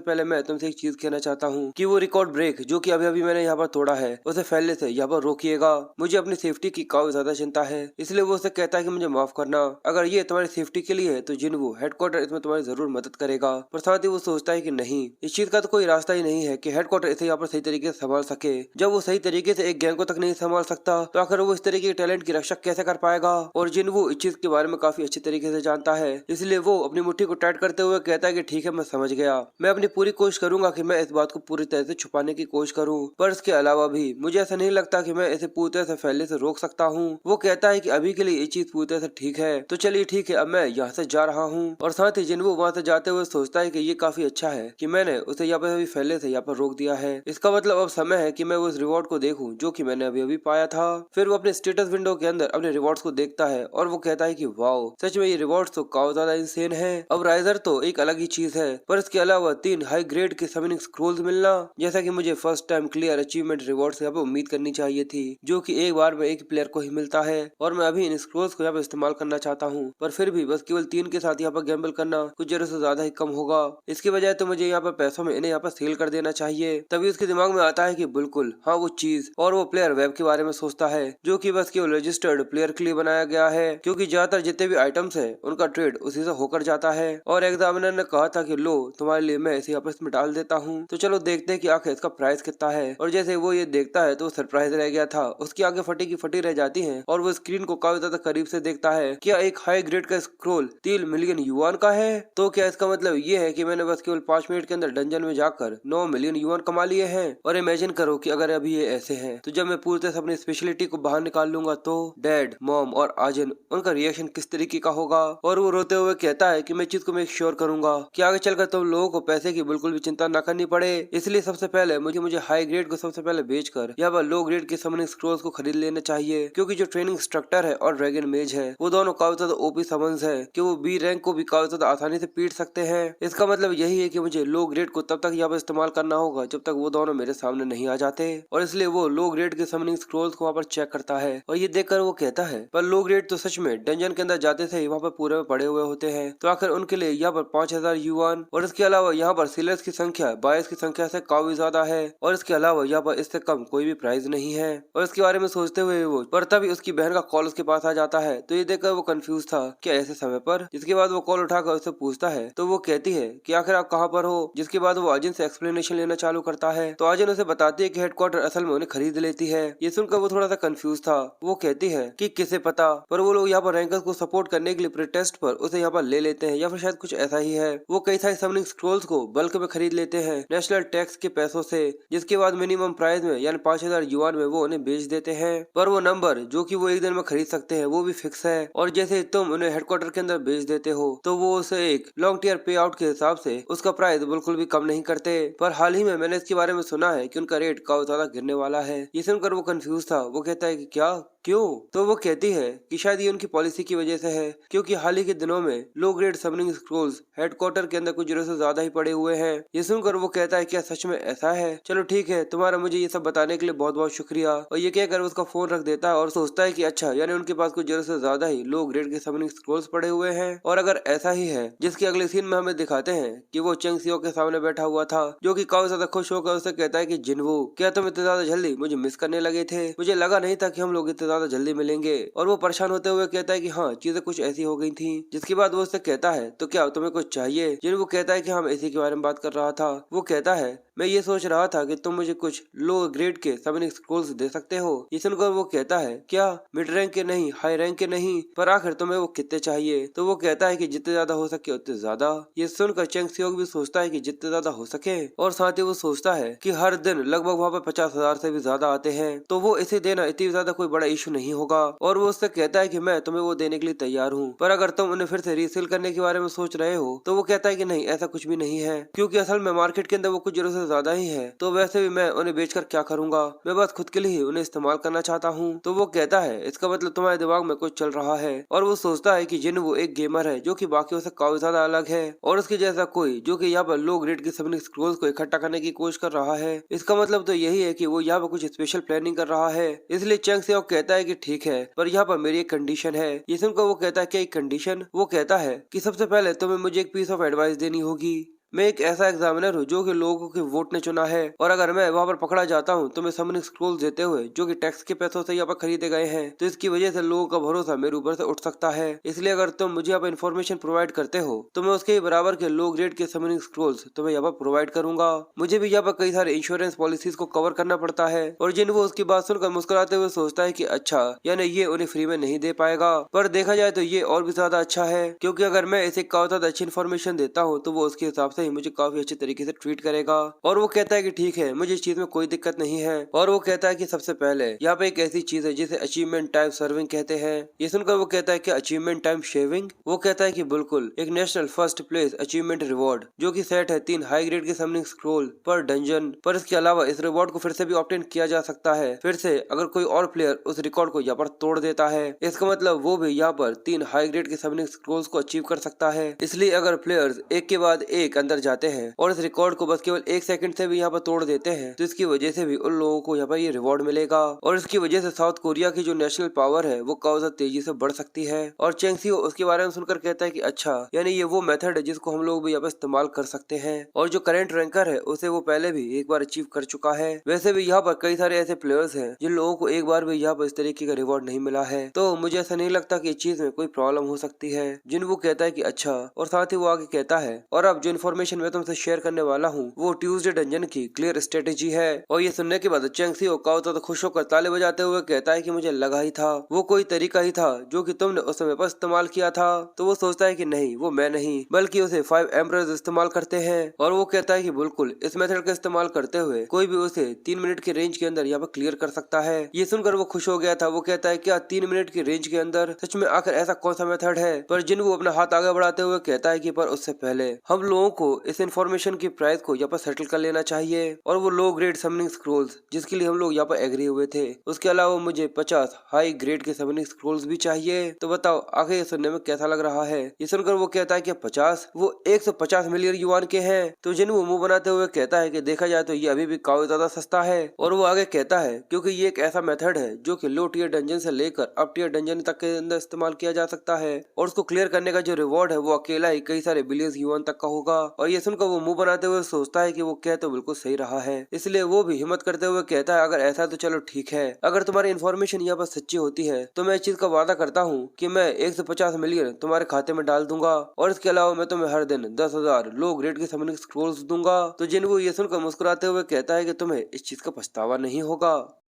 पहले मैं तुमसे एक चीज कहना चाहता हूँ कि वो रिकॉर्ड ब्रेक जो कि अभी अभी मैंने यहाँ पर तोड़ा है उसे फैलने से यहाँ पर रोकिएगा। मुझे अपनी सेफ्टी की काफी ज्यादा चिंता है। इसलिए वो उसे कहता है कि मुझे माफ करना, अगर ये तुम्हारी सेफ्टी के लिए है तो जिन्वो हेडक्वार्टर इसमें तुम्हारी जरूर मदद करेगा। पर साथ ही वो सोचता है कि नहीं, इस चीज का तो कोई रास्ता ही नहीं है कि हेडक्वार्टर इसे यहाँ पर सही तरीके से संभाल सके। जब वो सही तरीके से एक गैंग को तक नहीं संभाल सकता तो आखिर वो इस तरीके के टैलेंट की रक्षा कैसे कर पाएगा? और जिन्वो इस चीज के बारे में काफी अच्छी तरीके से जानता है, इसलिए वो अपनी मुट्ठी को टाइट करते हुए कहता है कि ठीक है, मैं समझ गया, मैं अपनी पूरी कोशिश करूंगा कि मैं इस बात को पूरी तरह से छुपाने की कोशिश करूं, पर इसके अलावा भी मुझे ऐसा नहीं लगता कि मैं इसे पूरी तरह से फैलने से रोक सकता हूं। वो कहता है कि अभी के लिए ये चीज पूरी तरह से ठीक है, तो चलिए ठीक है, अब मैं यहाँ से जा रहा हूँ। और साथ ही जिन्वो वहाँ से जाते हुए सोचता है कि ये काफी अच्छा है कि मैंने उसे यहाँ पर अभी फैलने से यहाँ पर रोक दिया है। इसका मतलब अब समय है कि मैं उस रिवॉर्ड को देखूं जो कि मैंने अभी अभी पाया था। फिर वो अपने स्टेटस विंडो के अंदर अपने रिवॉर्ड्स को देखता है और वो कहता है कि वाओ, सच में ये रिवॉर्ड्स तो काफी ज्यादा इंसेन है। अब राइजर तो एक अलग ही चीज है, पर इसके अलावा 3 हाई ग्रेड के समनिंग स्क्रोल्स मिलना, जैसा कि मुझे first time clear achievement reward से यहाँ पे उम्मीद करनी चाहिए थी, जो कि एक बार में एक प्लेयर को ही मिलता है। और मैं अभी इन स्क्रोल्स को यहाँ पे इस्तेमाल करना चाहता हूँ, पर फिर भी बस केवल 3 के साथ यहाँ पर गैम्बल करना कुछ जरूरत से ज्यादा ही कम होगा। इसके बजाय तो मुझे यहाँ पर पैसों में इन्हें यहाँ पर सेल कर देना चाहिए। तभी उसके दिमाग में आता है कि बिल्कुल हाँ, वो चीज, और वो प्लेयर वेब के बारे में सोचता है जो कि बस केवल रजिस्टर्ड प्लेयर के लिए बनाया गया है, क्योंकि ज्यादातर जितने भी आइटम्स है उनका ट्रेड उसी से होकर जाता है। और एग्जामिनर ने कहा था कि लो, तुम्हारे लिए मैं इसे आपस में डाल देता हूँ, तो चलो देखते हैं कि आखिर इसका प्राइस कितना है। और जैसे वो ये देखता है तो सरप्राइज रह गया था, उसकी आगे फटी की फटी रह जाती है और वो स्क्रीन को काफी ज्यादा करीब से देखता है। क्या एक हाई ग्रेड का स्क्रोल 3 मिलियन युआन का है? तो क्या इसका मतलब ये है कि मैंने बस केवल 5 मिनट के अंदर डंजन में जाकर 9 मिलियन युआन कमा लिए हैं? और इमेजिन करो कि अगर अभी ये ऐसे है तो जब मैं पूरी तरह से अपनी स्पेशलिटी को बाहर निकाल लूंगा तो डैड, मॉम और आजन, उनका रिएक्शन किस तरीके का होगा? और वो रोते हुए कहता है कि मैं चीज को मेक श्योर करूंगा कि आगे चलकर तुम लोगों को पैसे की बिल्कुल भी चिंता न करनी पड़े। इसलिए सबसे पहले मुझे हाई ग्रेड को सबसे पहले बेचकर या वह लो ग्रेड के समनिंग स्क्रोल्स को खरीद लेना चाहिए, क्योंकि जो ट्रेनिंग इंस्ट्रक्टर है और ड्रैगन मेज है वो दोनों काफी ज्यादा ओपी समन्स है कि वो बी रैंक को भी काफी ज्यादा आसानी से पीट सकते हैं। इसका मतलब यही है कि मुझे लो ग्रेड को तब तक यहाँ पर इस्तेमाल करना होगा जब तक वो दोनों मेरे सामने नहीं आ जाते। और इसलिए वो लो ग्रेड के समनिंग स्क्रोल्स को वहाँ पर चेक करता है और ये देखकर वो कहता है, पर लो ग्रेड तो सच में डंजन के अंदर जाते थे वहाँ पर पूरे में पड़े हुए होते हैं तो आखिर उनके लिए यहाँ पर 5000 युआन और इसके अलावा यहाँ पर सीलर्स की संख्या 22 की संख्या से काफी ज्यादा है और इसके अलावा यहाँ पर इससे कम कोई भी प्राइस नहीं है। और इसके बारे में सोचते हुए वो पर तभी उसकी बहन का कॉल उसके पास आ जाता है तो ये देखकर वो कंफ्यूज था कि ऐसे समय पर। जिसके बाद वो कॉल उठाकर उससे पूछता है तो वो कहती है कि आखिर आप कहाँ पर हो। जिसके बाद वो अजिन से एक्सप्लेनेशन लेना चालू करता है तो अजिन उसे बताती है कि हेडक्वार्टर असल में उन्हें खरीद लेती है। ये सुनकर वो थोड़ा सा कंफ्यूज था। वो कहती है कि किसे पता, पर वो लोग यहाँ पर रैंकर्स को सपोर्ट करने के लिए प्रोटेस्ट पर उसे यहाँ पर ले लेते हैं या फिर शायद कुछ ऐसा ही है। वो कई सारे समनिंग स्क्रोल्स को बल्क में खरीद लेते हैं नेशनल टैक्स के पैसों से। जिसके बाद मिनिमम प्राइस में यानी 5000 युआन में वो उन्हें बेच देते हैं। पर वो नंबर जो कि वो एक दिन में खरीद सकते हैं वो भी फिक्स है और जैसे तुम उन्हें हेडक्वार्टर के अंदर बेच देते हो तो वो उसे एक लॉन्ग टियर पे आउट के हिसाब से उसका प्राइस बिल्कुल भी कम नहीं करते। पर हाल ही में मैंने इसके बारे में सुना है कि उनका रेट काफी ज्यादा गिरने वाला है। ये सुनकर वो कंफ्यूज था। वो कहता है कि क्या, क्यों? तो वो कहती है कि शायद ये उनकी पॉलिसी की वजह से है क्योंकि हाल ही के दिनों में low grade summoning scrolls headquarter के अंदर कुछ जरूरत से ज्यादा ही पड़े हुए हैं। ये सुनकर वो कहता है क्या सच में ऐसा है? चलो ठीक है, तुम्हारा मुझे ये सब बताने के लिए बहुत बहुत शुक्रिया। और ये कहकर उसका फोन रख देता है और सोचता है कि अच्छा यानी उनके पास कुछ जरूरत से ज्यादा ही लो ग्रेड के समनिंग स्क्रोल्स पड़े हुए हैं। और अगर ऐसा ही है, जिसके अगले सीन में हमें दिखाते हैं कि वो चेंग सियो के सामने बैठा हुआ था जो कि काफी ज्यादा खुश होकर उसे कहता है कि जिनवो, क्या तुम इतने ज्यादा जल्दी मुझे मिस करने लगे थे? मुझे लगा नहीं था कि हम लोग इतने ज्यादा जल्दी मिलेंगे। और वो परेशान होते हुए कहता है कि हाँ, चीजें कुछ ऐसी हो गई थी। जिसके बाद वो उससे कहता है तो क्या तुम्हें कुछ चाहिए? जिनवो कहता है कि हम इसी के बारे में बात कर रहा था। वो कहता है मैं ये सोच रहा था कि तुम मुझे कुछ लो ग्रेड के समनिंग स्क्रोल्स दे सकते हो। ये सुनकर वो कहता है क्या मिड रैंक के नहीं, हाई रैंक के नहीं, पर आखिर तुम्हें वो कितने चाहिए? तो वो कहता है कि जितने ज्यादा हो सके उतने ज्यादा। ये सुनकर चेंग सियोग भी सोचता है कि जितने ज्यादा हो सके और साथ ही वो सोचता है कि हर दिन लगभग वहाँ पर 50,000 से भी ज्यादा आते हैं तो वो इसे देना इतनी ज्यादा कोई बड़ा इशू नहीं होगा। और वो उससे कहता है कि मैं तुम्हें वो देने के लिए तैयार हूँ, पर अगर तुम उन्हें फिर से रीसेल करने के बारे में सोच रहे हो तो वो कहता है कि नहीं, ऐसा कुछ भी नहीं है क्योंकि असल में मार्केट के अंदर वो कुछ जरूरत से ज्यादा ही है। तो वैसे भी मैं उन्हें बेचकर क्या करूंगा, मैं बस खुद के लिए ही उन्हें इस्तेमाल करना चाहता हूँ। तो वो कहता है इसका मतलब तुम्हारे दिमाग में कुछ चल रहा है। और वो सोचता है कि जिन वो एक गेमर है जो कि बाकियों से काफी ज्यादा अलग है और उसके जैसा कोई जो कि यहाँ पर लो ग्रेड के समनिंग स्क्रोल्स को इकट्ठा करने की कोशिश कर रहा है। इसका मतलब तो यही है कि वो यहाँ पर कुछ स्पेशल प्लानिंग कर रहा है। इसलिए चेंग सियोग कहता है कि ठीक है, पर यहाँ पर मेरी एक कंडीशन है। ये सुनकर वो कहता है क्या एक कंडीशन? वो कहता है कि सबसे पहले तुम्हें मुझे एक पीस ऑफ एडवाइस देनी होगी। मैं एक ऐसा एग्जामिनर हूँ जो कि लोगों के वोट ने चुना है और अगर मैं वहाँ पर पकड़ा जाता हूँ तो मैं समनिंग स्क्रोल्स देते हुए जो कि टैक्स के पैसों से यहाँ पर खरीदे गए हैं तो इसकी वजह से लोगों का भरोसा मेरे ऊपर से उठ सकता है। इसलिए अगर तुम मुझे यहाँ पर इन्फॉर्मेशन प्रोवाइड करते हो तो मैं उसके बराबर के लो ग्रेड के समनिंग स्क्रोल्स तुम्हें यहाँ पर प्रोवाइड करूंगा। मुझे भी यहाँ पर कई सारे इंश्योरेंस पॉलिसीज को कवर करना पड़ता है। और जिन वो उसकी बात सुनकर मुस्कुराते हुए सोचता है कि अच्छा यानी ये उन्हें फ्री में नहीं दे पाएगा, पर देखा जाए तो ये और भी ज्यादा अच्छा है क्योंकि अगर मैं इसे काफी ज्यादा अच्छी इन्फॉर्मेशन देता हूँ तो वो उसके हिसाब से ही मुझे काफी अच्छी तरीके से ट्रीट करेगा। और वो कहता है कि ठीक है, मुझे इस चीज में कोई दिक्कत नहीं है। और वो कहता है कि सबसे पहले यहाँ पे एक ऐसी चीज है जिसे अचीवमेंट टाइम सर्विंग कहते हैं। ये सुनकर वो कहता है कि अचीवमेंट टाइम शेविंग? वो कहता है कि बिल्कुल, एक national first place achievement reward जो कि सेट है 3 हाई ग्रेड के समनिंग स्क्रोल पर डंजन। पर इसके अलावा इस रिवॉर्ड को फिर से भी ऑब्टेन किया जा सकता है फिर से अगर कोई और प्लेयर उस रिकॉर्ड को यहाँ पर तोड़ देता है। इसका मतलब वो भी यहाँ पर 3 हाई ग्रेड के समनिंग स्क्रोल्स को अचीव कर सकता है। इसलिए अगर प्लेयर्स एक के बाद एक अंदर जाते हैं और इस रिकॉर्ड को बस केवल 1 सेकंड से भी यहाँ पर तोड़ देते हैं तो इसकी वजह से भी उन लोगों को यहाँ पर ये रिवॉर्ड मिलेगा। और इसकी वजह से साउथ कोरिया की जो नेशनल पावर है वो काफी ज्यादा तेजी से बढ़ सकती है। और चेंग सियो उसके बारे में सुनकर कहता है कि अच्छा यानी ये वो मेथड है जिसको हम लोग भी यहाँ पर इस्तेमाल कर सकते हैं और जो करंट रैंकर है उसे वो पहले भी एक बार अचीव कर चुका है। वैसे भी यहाँ पर कई सारे ऐसे प्लेयर्स हैं जिन लोगों को एक बार भी यहाँ पर इस तरीके का रिवॉर्ड नहीं मिला है, तो मुझे ऐसा नहीं लगता कि इस चीज में कोई प्रॉब्लम हो सकती है। जिन वो कहता है कि अच्छा, और साथ ही वो आगे कहता है और अब जो इन्फॉर्मेशन मैं तुमसे शेयर करने वाला हूँ वो ट्यूसडे डंजन की क्लियर स्ट्रेटेजी है। और ये सुनने के बाद चेंग सियो काफी तो खुश होकर ताले बजाते हुए कहता है कि मुझे लगा ही था वो कोई तरीका ही था जो कि तुमने उस समय पर इस्तेमाल किया था। तो वो सोचता है कि नहीं, वो मैं नहीं बल्कि उसे 5 एम्परर्स इस्तेमाल करते हैं। और वो कहता है कि बिल्कुल, इस मेथड का इस्तेमाल करते हुए कोई भी उसे 3 मिनट की रेंज के अंदर यहाँ पर क्लियर कर सकता है। ये सुनकर वो खुश हो गया था। वो कहता है क्या 3 मिनट की रेंज के अंदर? सच में आखिर ऐसा कौन सा मेथड है? पर जिन वो अपना हाथ आगे बढ़ाते हुए कहता है कि पर उससे पहले हम लोगों को इस इन्फॉर्मेशन की प्राइस को यहाँ पर सेटल कर लेना चाहिए और वो लो ग्रेड समनिंग स्क्रोल्स जिसके लिए हम लोग यहाँ पर एग्री हुए थे। उसके अलावा मुझे 50 हाई ग्रेड के समनिंग स्क्रोल्स भी चाहिए। तो बताओ आखिर ये सुनने में कैसा लग रहा है। ये सुनकर वो कहता है कि 50 वो 150 मिलियन युआन के हैं। तो जिन वो मुंह बनाते हुए कहता है कि देखा जाए तो ये अभी भी काफी ज्यादा सस्ता है। और वो आगे कहता है क्योंकि ये एक ऐसा मेथड है जो कि लो टियर डंजन से लेकर अप टियर डंजन तक के अंदर इस्तेमाल किया जा सकता है और उसको क्लियर करने का जो रिवॉर्ड है वो अकेला ही कई सारे बिलियंस युआन तक का होगा। और ये सुनकर वो मुंह बनाते हुए सोचता है कि वो कह तो बिल्कुल सही रहा है, इसलिए वो भी हिम्मत करते हुए कहता है अगर ऐसा तो चलो ठीक है, अगर तुम्हारी इन्फॉर्मेशन यहाँ पर सच्ची होती है तो मैं इस चीज का वादा करता हूँ कि मैं 150 मिलियन तुम्हारे खाते में डाल दूंगा और इसके अलावा मैं तुम्हें हर दिन 10,000 लो ग्रेड के समनिंग स्क्रोल्स दूंगा। तो जिन वो ये सुनकर मुस्कुराते हुए कहता है कि तुम्हें इस चीज का पछतावा नहीं होगा।